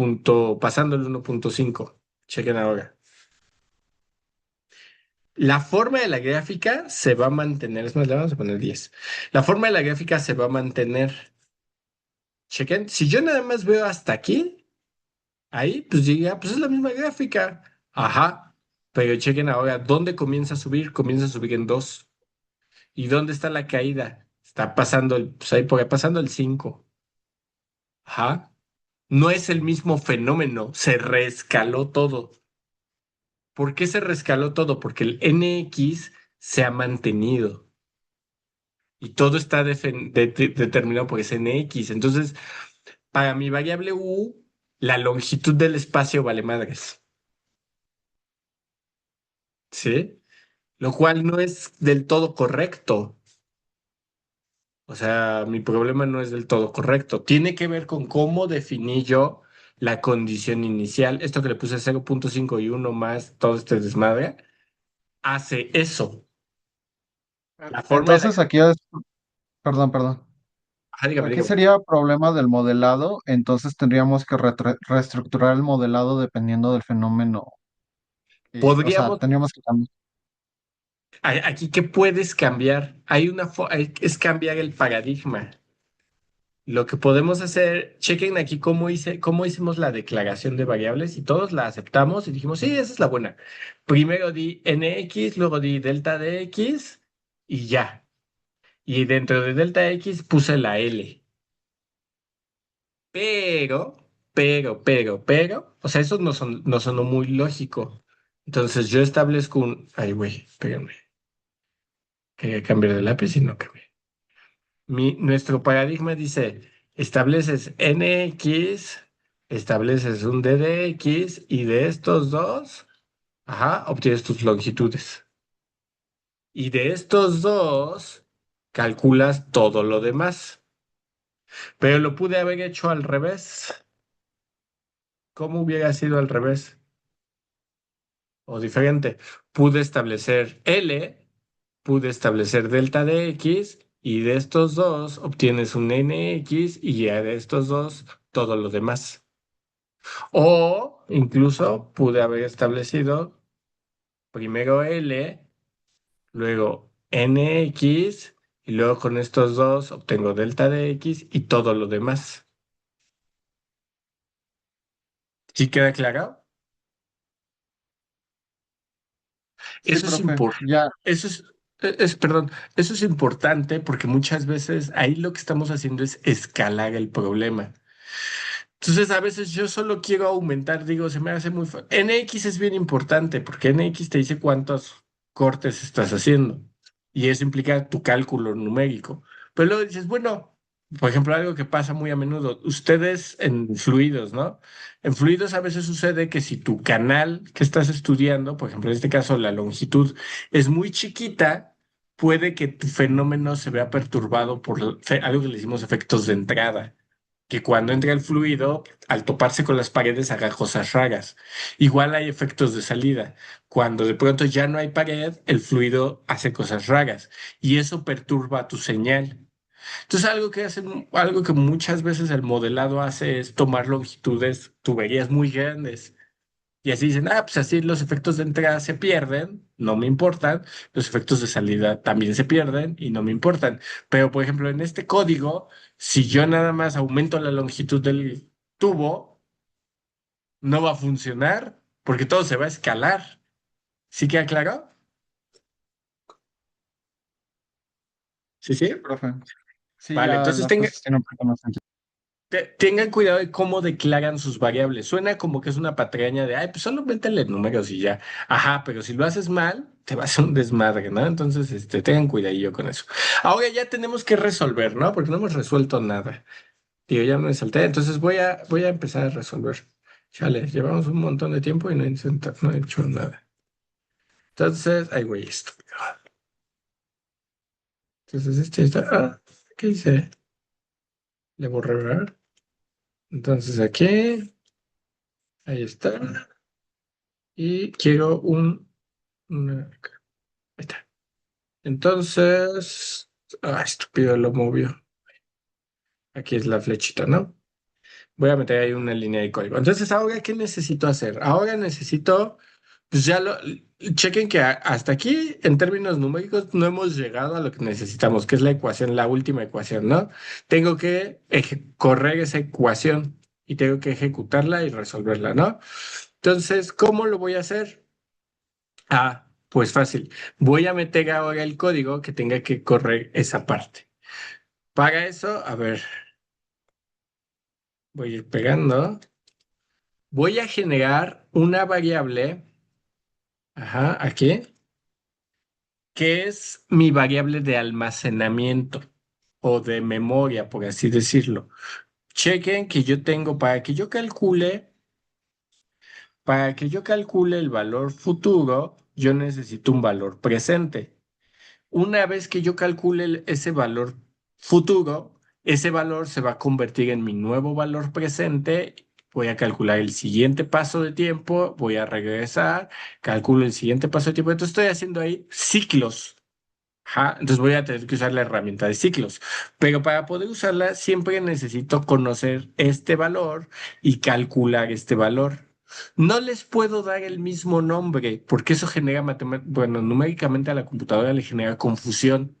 pasando el 1.5. Chequen ahora. La forma de la gráfica se va a mantener, es más, le vamos a poner 10. La forma de la gráfica se va a mantener. Chequen, si yo nada más veo hasta aquí, ahí, pues diría, pues es la misma gráfica. Ajá, pero chequen ahora, ¿dónde comienza a subir? Comienza a subir en 2. ¿Y dónde está la caída? Está pasando, pues ahí por ahí pasando el 5. Ajá, no es el mismo fenómeno, se reescaló todo. ¿Por qué se reescaló todo? Porque el NX se ha mantenido. Y todo está determinado por ese NX. Entonces, para mi variable U, la longitud del espacio vale madres, ¿sí? Lo cual no es del todo correcto. O sea, mi problema no es del todo correcto. Tiene que ver con cómo definí yo la condición inicial. Esto que le puse 0.5 y 1 más todo este desmadre, hace eso. La forma de la... Entonces aquí es, perdón, perdón. Ajá, dígame, Aquí dígame. sería problema del modelado, entonces tendríamos que reestructurar el modelado dependiendo del fenómeno. O sea, Podríamos... tendríamos que cambiar. Aquí, ¿qué puedes cambiar? Es cambiar el paradigma. Lo que podemos hacer, chequen aquí cómo hicimos la declaración de variables y todos la aceptamos y dijimos, sí, esa es la buena. Primero di nx, luego di delta de x y ya. Y dentro de delta x puse la L. Pero, o sea, eso no sonó muy lógico. Entonces yo establezco ay, güey, espérenme. Quería cambiar de lápiz y no cambié. Nuestro paradigma dice, estableces nx, estableces un d de x y de estos dos, ajá, obtienes tus longitudes. Y de estos dos, calculas todo lo demás. Pero lo pude haber hecho al revés. ¿Cómo hubiera sido al revés? O diferente. Pude establecer L, pude establecer delta de x y de estos dos obtienes un nx y ya de estos dos todo lo demás. O incluso pude haber establecido primero L, luego NX, y luego con estos dos obtengo delta de X y todo lo demás. ¿Sí queda claro? Sí, Eso es profe, importante. ya, Eso perdón, eso es importante porque muchas veces ahí lo que estamos haciendo es escalar el problema. Entonces, a veces yo solo quiero aumentar, digo, se me hace muy fácil. NX es bien importante porque NX te dice cuántos cortes estás haciendo y eso implica tu cálculo numérico. Pero luego dices, bueno, por ejemplo, algo que pasa muy a menudo, ustedes en fluidos, ¿no? En fluidos a veces sucede que si tu canal que estás estudiando, por ejemplo, en este caso la longitud es muy chiquita, puede que tu fenómeno se vea perturbado por algo que le decimos efectos de entrada que cuando entra el fluido, al toparse con las paredes, haga cosas raras. Igual hay efectos de salida. Cuando de pronto ya no hay pared, el fluido hace cosas raras y eso perturba tu señal. Entonces, algo que muchas veces el modelado hace es tomar longitudes, tuberías muy grandes. Y así dicen, ah, pues así los efectos de entrada se pierden, no me importan, los efectos de salida también se pierden y no me importan. Pero, por ejemplo, en este código, si yo nada más aumento la longitud del tubo, no va a funcionar porque todo se va a escalar. ¿Sí queda claro? Sí, sí, sí. profe. Sí, Vale, ya entonces las cosas tienen un poquito más sentido. tengan cuidado de cómo declaran sus variables. Suena como que es una patraña de, ay, pues solo métele números y ya. Ajá, pero si lo haces mal, te va a hacer un desmadre, ¿no? Entonces, tengan cuidadillo con eso. Ahora ya tenemos que resolver, ¿no? Porque no hemos resuelto nada. Tío, ya me salté, entonces voy a empezar a resolver. Chale, llevamos un montón de tiempo y no he hecho nada. Entonces, ay, güey, estúpido. Entonces, este está, ¿qué hice? Le borré, ¿verdad? Entonces, aquí, ahí está. Y quiero ahí está. Entonces, estúpido, lo movió. Aquí es la flechita, ¿no? Voy a meter ahí una línea de código. Entonces, ahora, ¿qué necesito hacer? Ahora necesito, pues chequen que hasta aquí, en términos numéricos, no hemos llegado a lo que necesitamos, que es la ecuación, la última ecuación, ¿no? Tengo que correr esa ecuación y tengo que ejecutarla y resolverla, ¿no? Entonces, ¿cómo lo voy a hacer? Pues fácil. Voy a meter ahora el código que tenga que correr esa parte. Para eso, a ver, voy a ir pegando. Voy a generar una variable, ajá, aquí, que es mi variable de almacenamiento o de memoria, por así decirlo. Chequen que yo tengo, para que yo calcule el valor futuro, yo necesito un valor presente. Una vez que yo calcule ese valor futuro, ese valor se va a convertir en mi nuevo valor presente. Voy a calcular el siguiente paso de tiempo, voy a regresar, calculo el siguiente paso de tiempo. Entonces estoy haciendo ahí ciclos. Ajá, entonces voy a tener que usar la herramienta de ciclos. Pero para poder usarla, siempre necesito conocer este valor y calcular este valor. No les puedo dar el mismo nombre porque eso genera bueno, numéricamente a la computadora le genera confusión.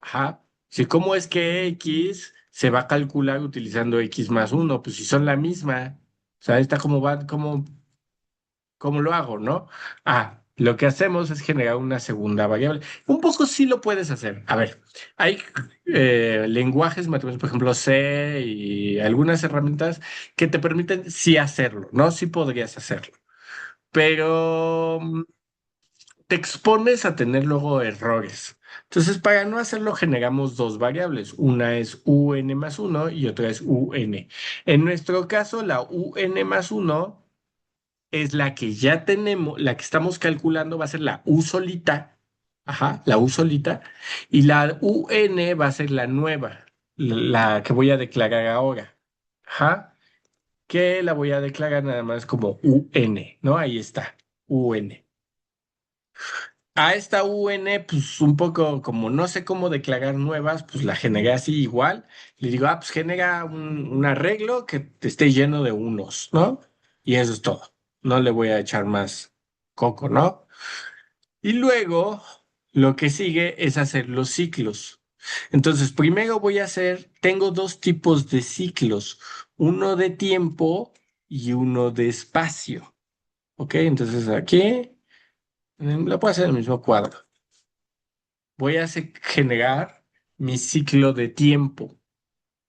Ajá. Si cómo es que X se va a calcular utilizando X más uno, pues si son la misma. O sea, está como va, ¿cómo lo hago, no? Lo que hacemos es generar una segunda variable. Un poco sí lo puedes hacer. A ver, hay lenguajes matemáticos, por ejemplo, C y algunas herramientas que te permiten sí hacerlo, ¿no? Sí podrías hacerlo. Pero te expones a tener luego errores. Entonces, para no hacerlo, generamos dos variables. Una es un más uno y otra es un. En nuestro caso, la un más uno es la que ya tenemos, la que estamos calculando va a ser la U solita, ajá, la U solita, y la UN va a ser la nueva, la que voy a declarar ahora, ajá, que la voy a declarar nada más como UN, ¿no? Ahí está, UN. A esta UN, pues un poco como no sé cómo declarar nuevas, pues la generé así igual. Le digo, pues genera un arreglo que esté lleno de unos, ¿no? Y eso es todo. No le voy a echar más coco, ¿no? Y luego lo que sigue es hacer los ciclos. Entonces, primero voy a hacer, tengo dos tipos de ciclos, uno de tiempo y uno de espacio. ¿Ok? Entonces aquí lo puedo hacer en el mismo cuadro. Voy a generar mi ciclo de tiempo.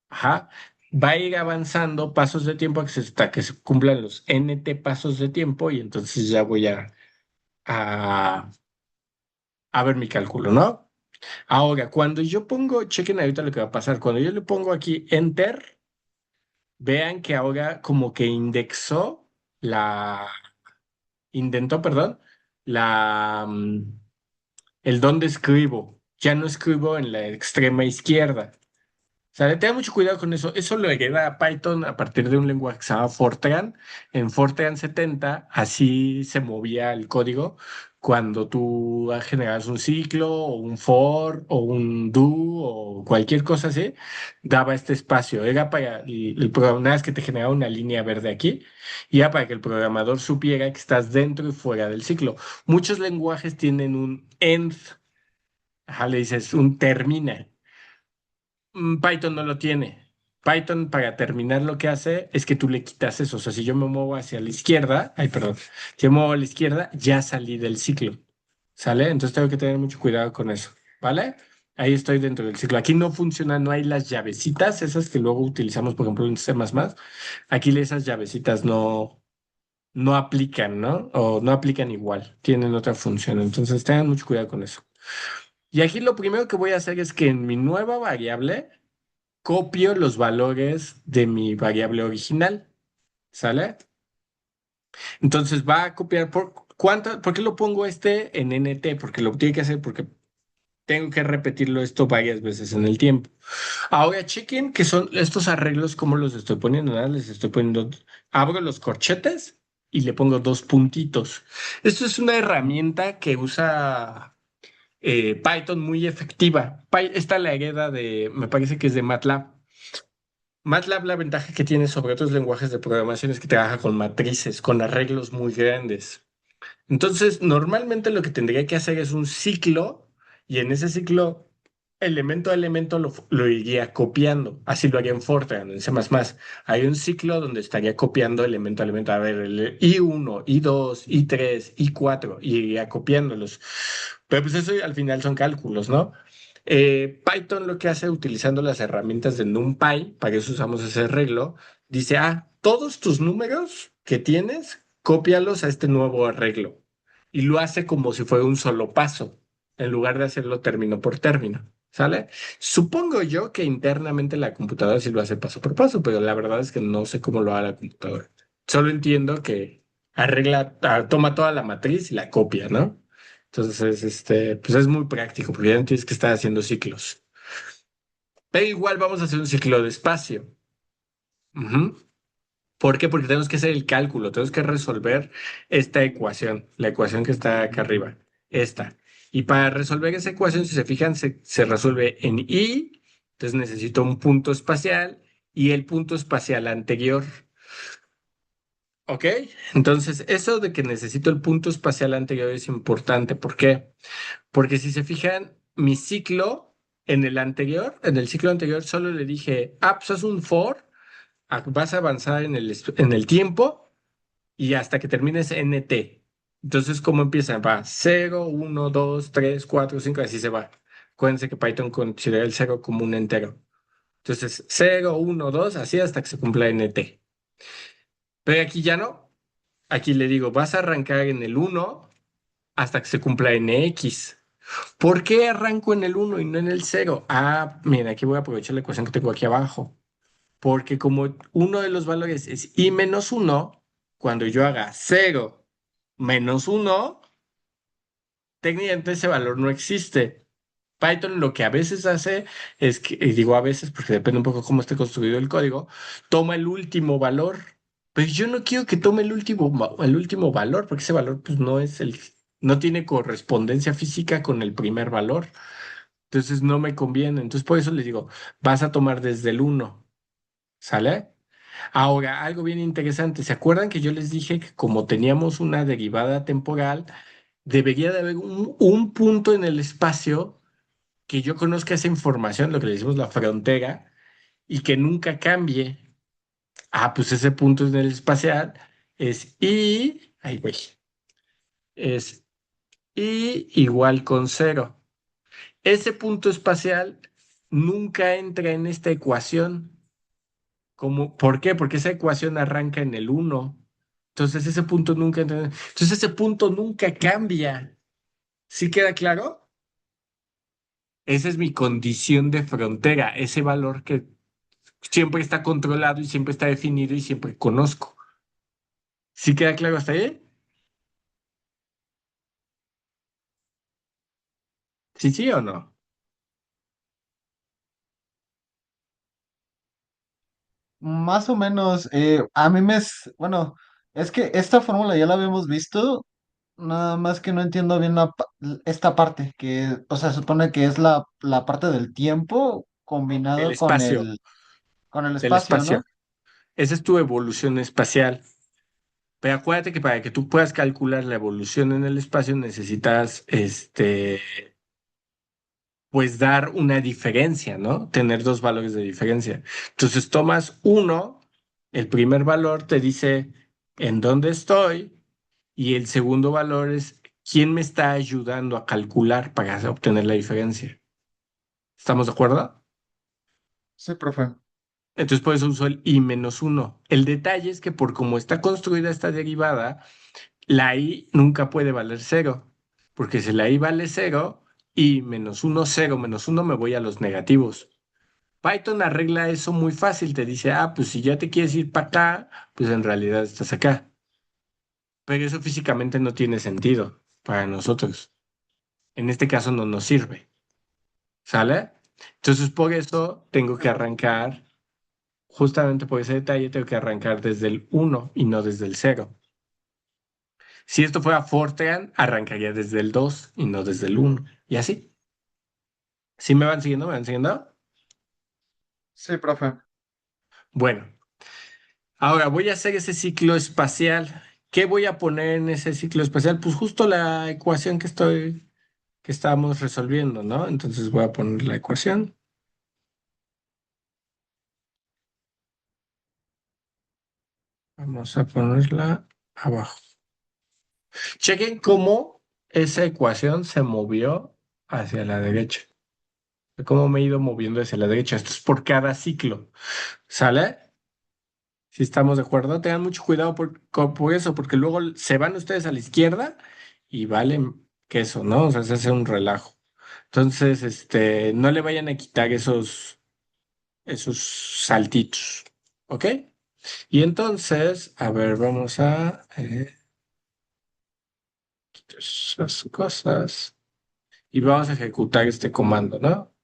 Ajá. Va a ir avanzando pasos de tiempo hasta que se cumplan los nt pasos de tiempo y entonces ya voy a, a ver mi cálculo, ¿no? Ahora, cuando yo pongo, chequen ahorita lo que va a pasar, cuando yo le pongo aquí enter, vean que ahora como que indentó, perdón, la, el dónde escribo. Ya no escribo en la extrema izquierda. O sea, tenga mucho cuidado con eso. Eso lo hereda Python a partir de un lenguaje que se llama Fortran. En Fortran 70, así se movía el código cuando tú generabas un ciclo o un for o un do o cualquier cosa así, daba este espacio. Era para el programa, nada más que te generaba una línea verde aquí, y era para que el programador supiera que estás dentro y fuera del ciclo. Muchos lenguajes tienen un end, ajá, le dices un termina. Python no lo tiene. Python para terminar lo que hace es que tú le quitas eso. O sea, si yo me muevo hacia la izquierda, ay, perdón, si yo me muevo a la izquierda, ya salí del ciclo. ¿Sale? Entonces tengo que tener mucho cuidado con eso. ¿Vale? Ahí estoy dentro del ciclo. Aquí no funciona, no hay las llavecitas, esas que luego utilizamos, por ejemplo, en C++. Aquí esas llavecitas no aplican, ¿no? O no aplican igual, tienen otra función. Entonces tengan mucho cuidado con eso. Y aquí lo primero que voy a hacer es que en mi nueva variable copio los valores de mi variable original, ¿sale? Entonces va a copiar ¿por qué lo pongo este en NT? Porque lo tiene que hacer porque tengo que repetirlo esto varias veces en el tiempo. Ahora chequen que son estos arreglos, cómo los estoy poniendo, ¿verdad? Les estoy poniendo, abro los corchetes y le pongo dos puntitos. Esto es una herramienta que usa Python muy efectiva. Esta la hereda me parece que es de MATLAB. MATLAB, la ventaja que tiene sobre otros lenguajes de programación es que trabaja con matrices, con arreglos muy grandes. Entonces, normalmente lo que tendría que hacer es un ciclo y en ese ciclo, elemento a elemento lo iría copiando. Así lo haría en Fortran, en C++. Hay un ciclo donde estaría copiando elemento a elemento. A ver, el I1, I2, I3, I4, y iría copiándolos. Pero pues eso al final son cálculos, ¿no? Python lo que hace utilizando las herramientas de NumPy, para eso usamos ese arreglo, dice, todos tus números que tienes, cópialos a este nuevo arreglo. Y lo hace como si fuera un solo paso, en lugar de hacerlo término por término. ¿Sale? Supongo yo que internamente la computadora sí lo hace paso por paso, pero la verdad es que no sé cómo lo hará la computadora. Solo entiendo que toma toda la matriz y la copia, ¿no? Entonces, pues es muy práctico, porque ya no tienes que estar haciendo ciclos. Pero igual vamos a hacer un ciclo de espacio. Ujú. ¿Por qué? Porque tenemos que hacer el cálculo, tenemos que resolver esta ecuación, la ecuación que está acá arriba, esta. Y para resolver esa ecuación, si se fijan, se resuelve en I, entonces necesito un punto espacial y el punto espacial anterior. ¿Ok? Entonces, eso de que necesito el punto espacial anterior es importante. ¿Por qué? Porque si se fijan, mi ciclo en el ciclo anterior, solo le dije, pues haz un for, vas a avanzar en el tiempo y hasta que termines NT. Entonces, ¿cómo empieza? Va 0, 1, 2, 3, 4, 5, así se va. Acuérdense que Python considera el cero como un entero. Entonces, 0, 1, 2, así hasta que se cumpla NT. Pero aquí ya no. Aquí le digo, vas a arrancar en el uno hasta que se cumpla NX. ¿Por qué arranco en el uno y no en el cero? Mira, aquí voy a aprovechar la ecuación que tengo aquí abajo. Porque como uno de los valores es i menos uno, cuando yo haga cero menos uno, técnicamente ese valor no existe. Python lo que a veces hace es que, y digo a veces porque depende un poco cómo esté construido el código, toma el último valor. Pero yo no quiero que tome el último valor, porque ese valor pues no tiene correspondencia física con el primer valor. Entonces no me conviene. Entonces por eso les digo, vas a tomar desde el uno, ¿sale? Ahora, algo bien interesante. ¿Se acuerdan que yo les dije que como teníamos una derivada temporal, debería de haber un punto en el espacio que yo conozca esa información, lo que le decimos la frontera, y que nunca cambie? Ah, pues ese punto en el espacial es I, ay, güey, es I igual con cero. Ese punto espacial nunca entra en esta ecuación. ¿Por qué? Porque esa ecuación arranca en el uno. Entonces ese punto nunca entra. Entonces ese punto nunca cambia. ¿Sí queda claro? Esa es mi condición de frontera, ese valor que siempre está controlado y siempre está definido y siempre conozco. ¿Sí queda claro hasta ahí? ¿Sí, sí o no? Más o menos, a mí bueno, es que esta fórmula ya la habíamos visto, nada más que no entiendo bien esta parte, que, o sea, supone que es la parte del tiempo Del combinado espacio, con el del espacio, espacio. ¿no? Esa es tu evolución espacial. Pero acuérdate que para que tú puedas calcular la evolución en el espacio necesitas, pues dar una diferencia, ¿no? Tener dos valores de diferencia. Entonces tomas uno, el primer valor te dice en dónde estoy y el segundo valor es quién me está ayudando a calcular para obtener la diferencia. ¿Estamos de acuerdo? Sí, profe. Entonces por eso uso el i menos uno. El detalle es que por cómo está construida esta derivada, la i nunca puede valer cero, porque si la i vale cero, y menos uno, cero, menos uno, me voy a los negativos. Python arregla eso muy fácil, te dice, ah, pues si ya te quieres ir para acá, pues en realidad estás acá. Pero eso físicamente no tiene sentido para nosotros. En este caso no nos sirve, ¿sale? Entonces por eso tengo que arrancar, justamente por ese detalle, tengo que arrancar desde el uno y no desde el cero. Si esto fuera Fortran, arrancaría desde el 2 y no desde el uno. Y así. ¿Sí me van siguiendo? ¿Me van siguiendo? Sí, profe. Bueno, ahora voy a hacer ese ciclo espacial. ¿Qué voy a poner en ese ciclo espacial? Pues justo la ecuación que estábamos resolviendo, ¿no? Entonces voy a poner la ecuación. Vamos a ponerla abajo. Chequen cómo esa ecuación se movió hacia la derecha. Cómo me he ido moviendo hacia la derecha. Esto es por cada ciclo. ¿Sale? Si estamos de acuerdo, tengan mucho cuidado por eso, porque luego se van ustedes a la izquierda y valen queso, ¿no? O sea, se hace un relajo. Entonces, no le vayan a quitar esos saltitos, ¿ok? Y entonces, a ver, vamos a quitar esas cosas y vamos a ejecutar este comando, ¿no?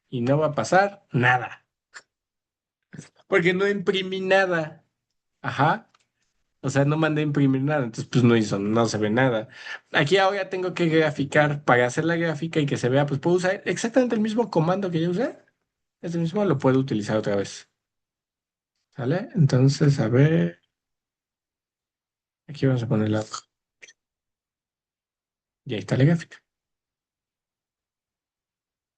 Y no va a pasar nada, porque no imprimí nada. Ajá. O sea, no mandé a imprimir nada, entonces pues no se ve nada. Aquí ahora tengo que graficar, para hacer la gráfica y que se vea, pues puedo usar exactamente el mismo comando que yo usé. Ese mismo lo puedo utilizar otra vez. ¿Sale? Entonces, a ver, aquí vamos a poner la hoja. Y ahí está la gráfica.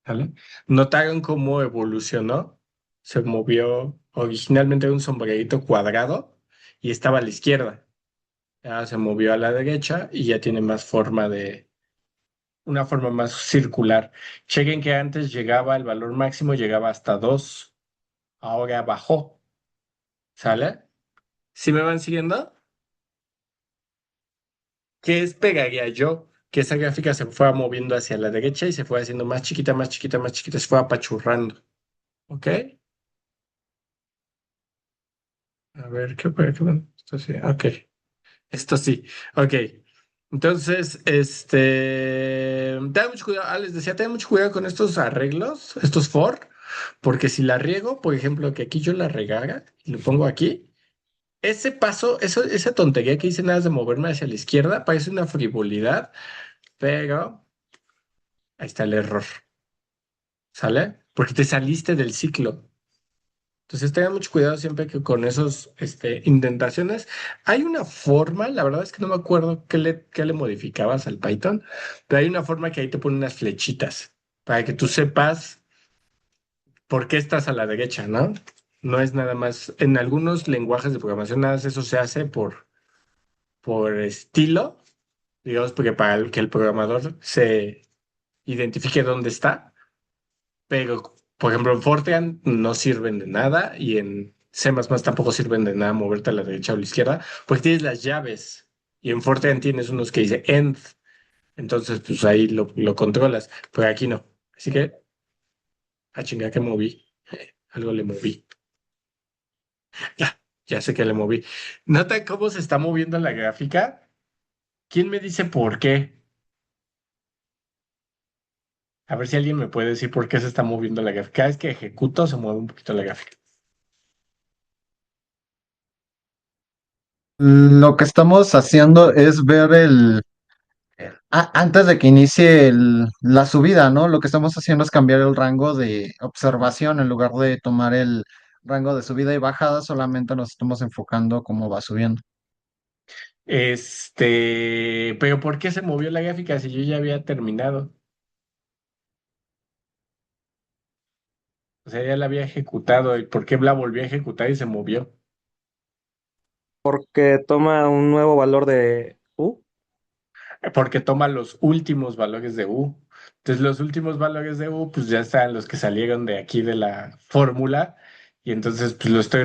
¿Sale? ¿Notaron cómo evolucionó? Se movió, originalmente era un sombrerito cuadrado y estaba a la izquierda. Ya se movió a la derecha y ya tiene más forma de una forma más circular. Chequen que antes llegaba el valor máximo, llegaba hasta 2, ahora bajó. ¿Sale? ¿Sí me van siguiendo? ¿Qué esperaría yo? Que esa gráfica se fuera moviendo hacia la derecha y se fuera haciendo más chiquita, más chiquita, más chiquita, se fuera apachurrando. ¿Ok? A ver, ¿qué? Esto sí, ok. Esto sí, ok. Entonces, ten mucho cuidado, les decía, ten mucho cuidado con estos arreglos, estos for, porque si la riego, por ejemplo, que aquí yo la regara y lo pongo aquí, ese paso, esa tontería que hice nada más de moverme hacia la izquierda, parece una frivolidad, pero ahí está el error, ¿sale? Porque te saliste del ciclo. Entonces tengan mucho cuidado siempre que con esos indentaciones. Hay una forma, la verdad es que no me acuerdo qué le modificabas al Python, pero hay una forma que ahí te pone unas flechitas para que tú sepas por qué estás a la derecha, ¿no? No es nada más, en algunos lenguajes de programación nada más eso se hace por estilo, digamos, porque para que el programador se identifique dónde está, pero por ejemplo en Fortran no sirven de nada y en C++ tampoco sirven de nada moverte a la derecha o a la izquierda, porque tienes las llaves y en Fortran tienes unos que dice end, entonces pues ahí lo controlas, pero aquí no. Así que, a chingar que moví, algo le moví. Ya, ya sé que le moví. ¿Nota cómo se está moviendo la gráfica? ¿Quién me dice por qué? A ver si alguien me puede decir por qué se está moviendo la gráfica. Cada vez que ejecuto se mueve un poquito la gráfica. Lo que estamos haciendo es ver antes de que inicie la subida, ¿no? Lo que estamos haciendo es cambiar el rango de observación en lugar de tomar el rango de subida y bajada, solamente nos estamos enfocando cómo va subiendo. Pero ¿por qué se movió la gráfica si yo ya había terminado? O sea, ya la había ejecutado. ¿Y por qué la volví a ejecutar y se movió? Porque toma un nuevo valor de U. Porque toma los últimos valores de U. Entonces, los últimos valores de U, pues ya están los que salieron de aquí de la fórmula. Y entonces, pues estoy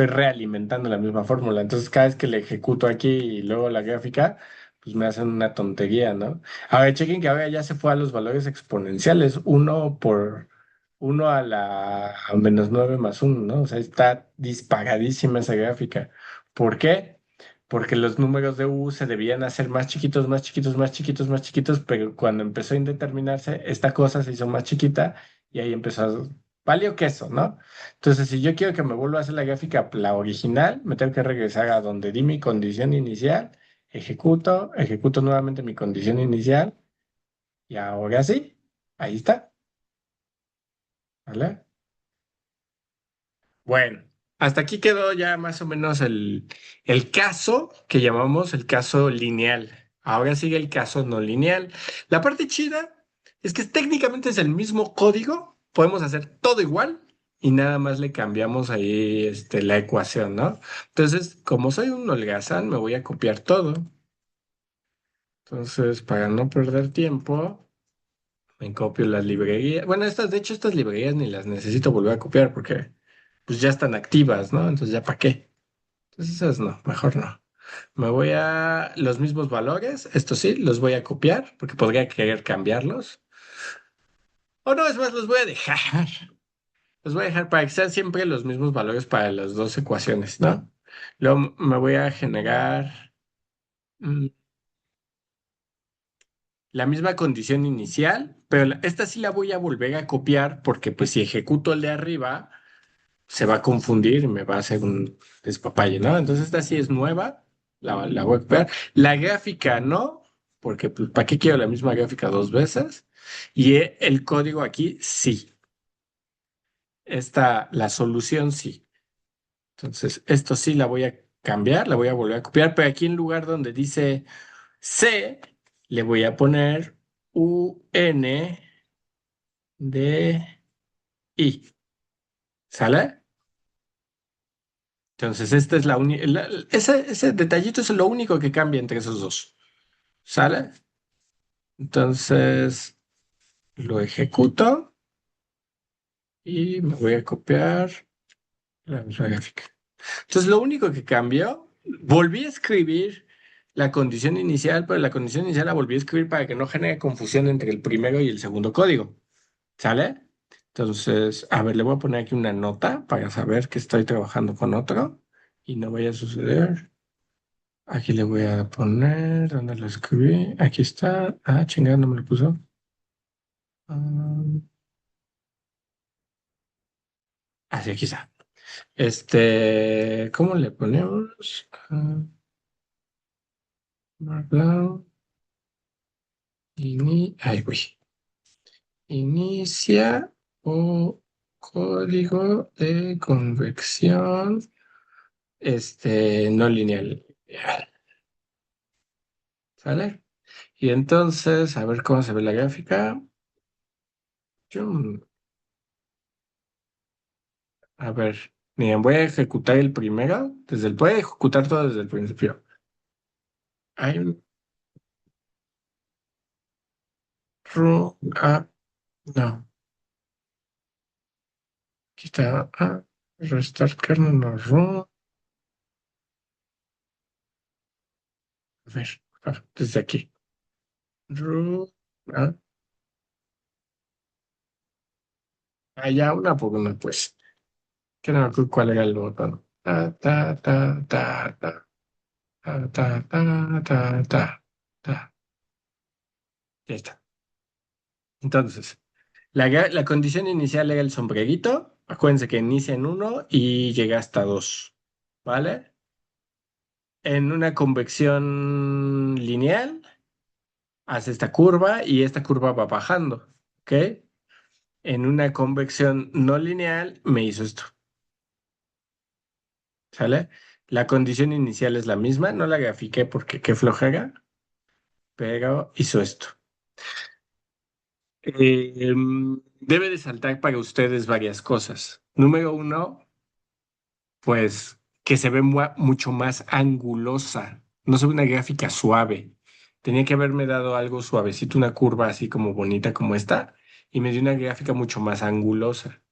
realimentando la misma fórmula. Entonces, cada vez que le ejecuto aquí y luego la gráfica, pues me hacen una tontería, ¿no? Ahora, chequen que ahora ya se fue a los valores exponenciales. Uno a la -9 más 1, ¿no? O sea, está disparadísima esa gráfica. ¿Por qué? Porque los números de U se debían hacer más chiquitos, más chiquitos, más chiquitos, más chiquitos, pero cuando empezó a indeterminarse, esta cosa se hizo más chiquita y ahí empezó a... Valió queso, ¿no? Entonces, si yo quiero que me vuelva a hacer la gráfica, la original, me tengo que regresar a donde di mi condición inicial, ejecuto nuevamente mi condición inicial y ahora sí, ahí está, ¿vale? Bueno, hasta aquí quedó ya más o menos el caso que llamamos el caso lineal. Ahora sigue el caso no lineal. La parte chida es que técnicamente es el mismo código, podemos hacer todo igual y nada más le cambiamos ahí la ecuación, ¿no? Entonces, como soy un holgazán, me voy a copiar todo. Entonces, para no perder tiempo, me copio las librerías. Bueno, de hecho, estas librerías ni las necesito volver a copiar porque pues ya están activas, ¿no? Entonces, ¿ya para qué? Entonces, esas no, mejor no. Me voy a los mismos valores, esto sí, los voy a copiar porque podría querer cambiarlos. O no, es más, los voy a dejar. Los voy a dejar para que sean siempre los mismos valores para las dos ecuaciones, ¿no? Luego me voy a generar mm, la misma condición inicial, pero esta sí la voy a volver a copiar porque pues si ejecuto el de arriba se va a confundir y me va a hacer un despapalle, ¿no? Entonces esta sí es nueva, la voy a copiar. La gráfica no, porque pues, ¿para qué quiero la misma gráfica dos veces? Y el código aquí sí. La solución sí. Entonces, esto sí la voy a cambiar, la voy a volver a copiar, pero aquí en lugar donde dice C, le voy a poner UN de I. ¿Sale? Entonces, esta es la única. Ese detallito es lo único que cambia entre esos dos. ¿Sale? Entonces, lo ejecuto y me voy a copiar la misma gráfica. Entonces, lo único que cambió, volví a escribir la condición inicial, pero la condición inicial la volví a escribir para que no genere confusión entre el primero y el segundo código. ¿Sale? Entonces, a ver, le voy a poner aquí una nota para saber que estoy trabajando con otro y no vaya a suceder. Aquí le voy a poner, ¿dónde lo escribí? Aquí está. Ah, chingada, no me lo puso. Ah, sí, aquí está. ¿Cómo le ponemos? Markdown, ahí voy. Inicia o código de convección, no lineal. ¿Sale? Y entonces, a ver cómo se ve la gráfica. Chum. A ver, miren, voy a ejecutar el primero. Voy a ejecutar todo desde el principio. Hay un ah, no. Aquí está. Restart kernel no ru. A ver, desde aquí. Ru, ah, ya una por una, pues. Que no me acuerdo cuál era el botón. Ta. Ya está. Entonces, la condición inicial era el sombrerito. Acuérdense que inicia en uno y llega hasta dos. ¿Vale? En una convección lineal, hace esta curva y esta curva va bajando. ¿Ok? En una convección no lineal, me hizo esto. ¿Sale? La condición inicial es la misma, no la grafiqué porque qué flojera, pero hizo esto. Debe de saltar para ustedes varias cosas. Número uno, pues que se ve mucho más angulosa, no se ve una gráfica suave. Tenía que haberme dado algo suavecito, una curva así como bonita como esta, y me dio una gráfica mucho más angulosa.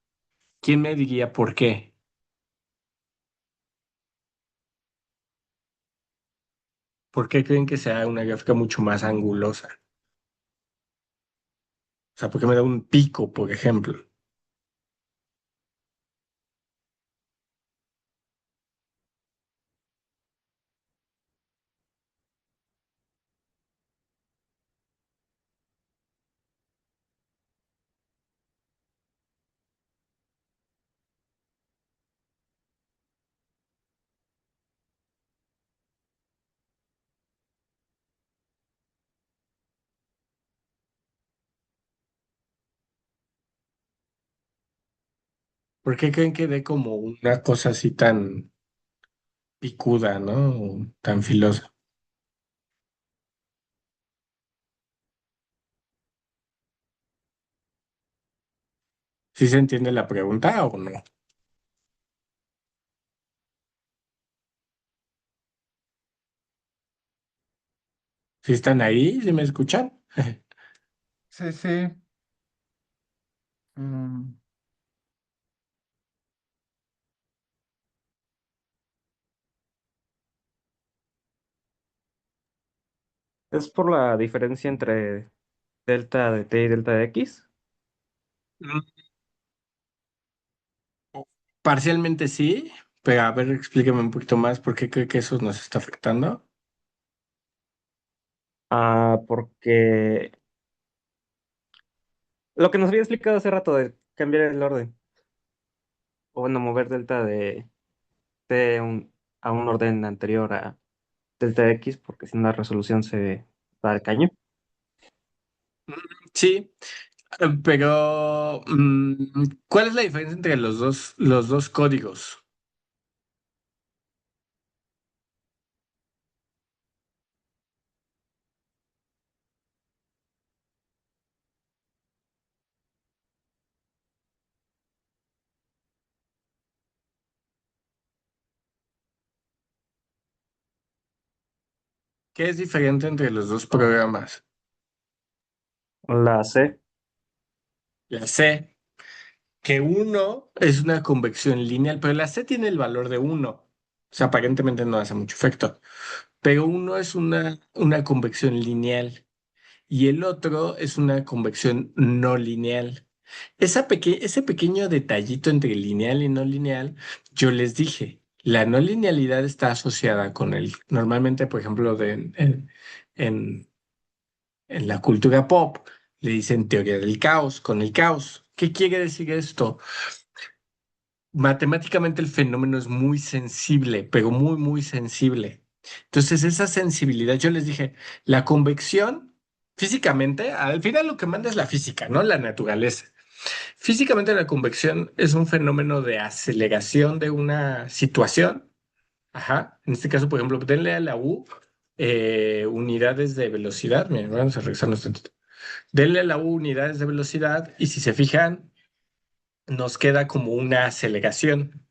¿Quién me diría por qué? ¿Por qué creen que sea una gráfica mucho más angulosa? O sea, ¿por qué me da un pico, por ejemplo? ¿Por qué creen que dé como una cosa así tan picuda, ¿no? Tan filosa. ¿Sí se entiende la pregunta o no? ¿Sí están ahí? ¿Sí me escuchan? Sí, sí. Mm, Es por la diferencia entre delta de t y delta de x. Mm, Parcialmente sí, pero a ver, explíqueme un poquito más por qué cree que eso nos está afectando. Porque lo que nos había explicado hace rato de cambiar el orden, o bueno, mover delta de t a un orden anterior a delta de x, porque si no la resolución se va al caño. Mm, Sí, pero ¿cuál es la diferencia entre los dos códigos? ¿Qué es diferente entre los dos programas? La c, La C, que uno es una convección lineal, pero la C tiene el valor de uno. O sea, aparentemente no hace mucho efecto. Pero uno es una convección lineal y el otro es una convección no lineal. Ese pequeño detallito entre lineal y no lineal, yo les dije, la no linealidad está asociada con normalmente, por ejemplo, en, en la cultura pop, le dicen teoría del caos, con el caos. ¿Qué quiere decir esto? Matemáticamente el fenómeno es muy sensible, pero muy, muy sensible. Entonces, esa sensibilidad, yo les dije, la convección, físicamente, al final lo que manda es la física, ¿no? La naturaleza. Físicamente la convección es un fenómeno de aceleración de una situación. Ajá. En este caso, por ejemplo, denle a la U unidades de velocidad. Miren, vamos a regresarnos tantito. Denle a la U unidades de velocidad y si se fijan, nos queda como una aceleración.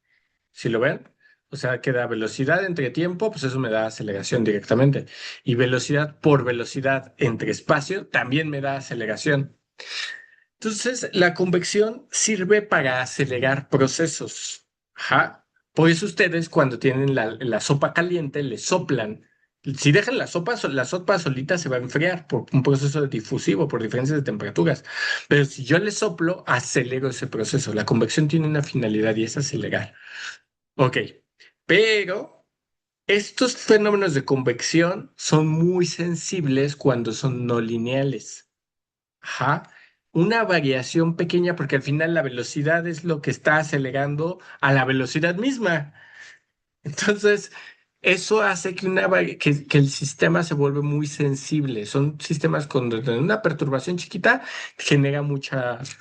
¿Sí lo ven? O sea, queda velocidad entre tiempo, pues eso me da aceleración directamente. Y velocidad por velocidad entre espacio también me da aceleración. Entonces, la convección sirve para acelerar procesos. Ajá. Por eso ustedes cuando tienen la sopa caliente le soplan. Si dejan la sopa solita se va a enfriar por un proceso difusivo, por diferencias de temperaturas. Pero si yo le soplo, acelero ese proceso. La convección tiene una finalidad y es acelerar. Ok, pero estos fenómenos de convección son muy sensibles cuando son no lineales. Ajá. Una variación pequeña, porque al final la velocidad es lo que está acelerando a la velocidad misma. Entonces, eso hace que el sistema se vuelve muy sensible. Son sistemas con donde una perturbación chiquita genera muchas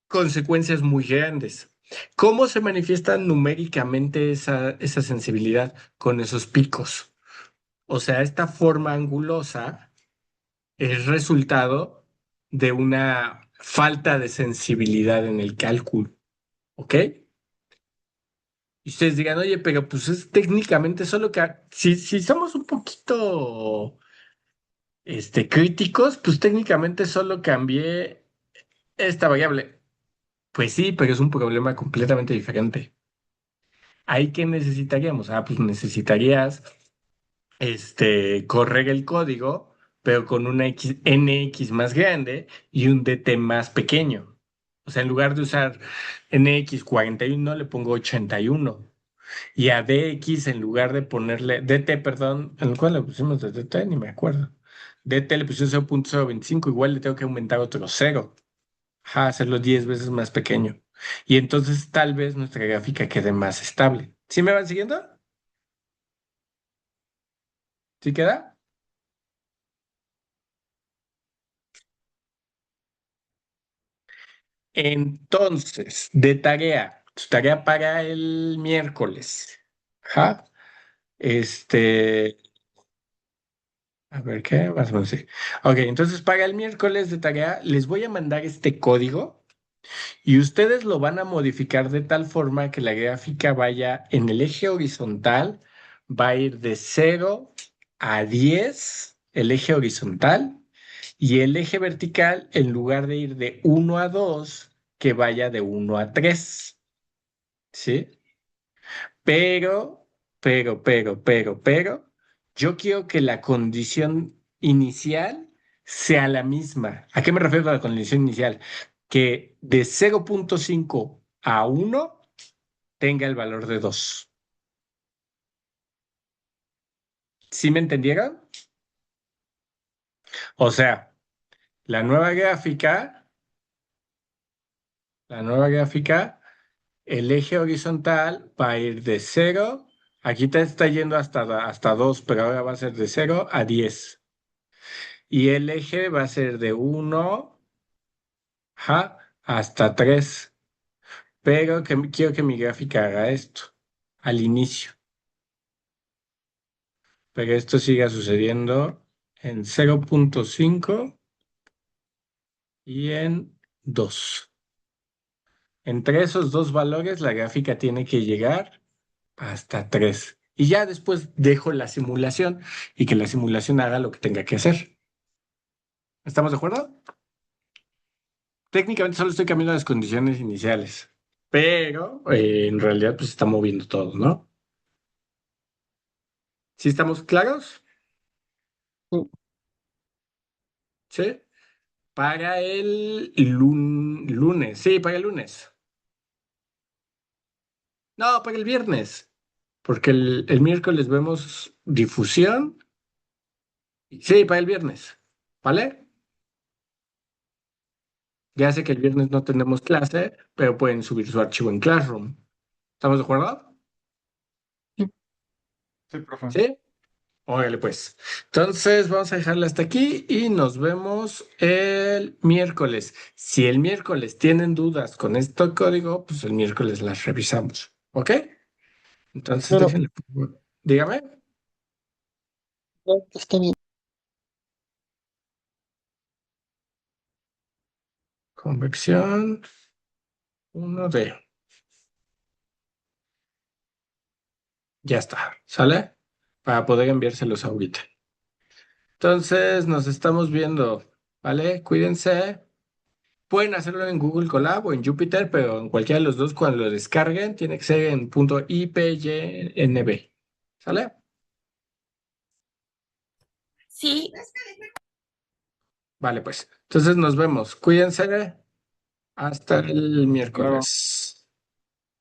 consecuencias muy grandes. ¿Cómo se manifiesta numéricamente esa sensibilidad con esos picos? O sea, esta forma angulosa es resultado de una falta de sensibilidad en el cálculo, ¿ok? Y ustedes digan, oye, pero pues es técnicamente solo que si somos un poquito críticos, pues técnicamente solo cambié esta variable. Pues sí, pero es un problema completamente diferente. ¿Ahí qué necesitaríamos? Ah, pues necesitarías correr el código, pero con una NX más grande y un DT más pequeño. O sea, en lugar de usar NX 41 le pongo 81. Y a DX, en lugar de ponerle DT, perdón, ¿en cuál le pusimos de DT? Ni me acuerdo. DT le pusimos 0.025, igual le tengo que aumentar otro cero. Ajá, hacerlo 10 veces más pequeño. Y entonces tal vez nuestra gráfica quede más estable. ¿Sí me van siguiendo? ¿Sí queda? Entonces, de tarea, tu tarea para el miércoles. Ajá. Este, a ver qué, más o menos sí. Ok, entonces para el miércoles de tarea les voy a mandar este código y ustedes lo van a modificar de tal forma que la gráfica vaya en el eje horizontal, va a ir de 0 a 10 el eje horizontal, y el eje vertical, en lugar de ir de 1 a 2 que vaya de 1 a 3. ¿Sí? Pero, pero, yo quiero que la condición inicial sea la misma. ¿A qué me refiero con la condición inicial? Que de 0.5 a 1 tenga el valor de 2. ¿Sí me entendieron? O sea, la nueva gráfica, la nueva gráfica, el eje horizontal va a ir de 0, aquí te está yendo hasta 2, pero ahora va a ser de 0 a 10. Y el eje va a ser de 1, ajá, hasta 3. Pero quiero que mi gráfica haga esto al inicio. Pero esto siga sucediendo en 0.5 y en 2. Entre esos dos valores, la gráfica tiene que llegar hasta 3. Y ya después dejo la simulación y que la simulación haga lo que tenga que hacer. ¿Estamos de acuerdo? Técnicamente solo estoy cambiando las condiciones iniciales, pero en realidad pues está moviendo todo, ¿no? ¿Sí estamos claros? Sí. ¿Sí? Para el lunes, sí, para el lunes. No, para el viernes, porque el miércoles vemos difusión. Sí, para el viernes, ¿vale? Ya sé que el viernes no tenemos clase, pero pueden subir su archivo en Classroom. ¿Estamos de acuerdo? Sí, sí, profe. ¿Sí? Órale, pues. Entonces vamos a dejarla hasta aquí y nos vemos el miércoles. Si el miércoles tienen dudas con este código, pues el miércoles las revisamos. ¿Ok? Entonces Pero déjenle. Dígame. no, está bien. Convección 1D. Ya está. ¿Sale? Para poder enviárselos ahorita. Entonces nos estamos viendo. ¿Vale? Cuídense. Pueden hacerlo en Google Colab o en Jupyter, pero en cualquiera de los dos, cuando lo descarguen, tiene que ser en .ipynb. ¿Sale? Sí, Vale, pues. Entonces nos vemos. Cuídense. Hasta el Luego. miércoles.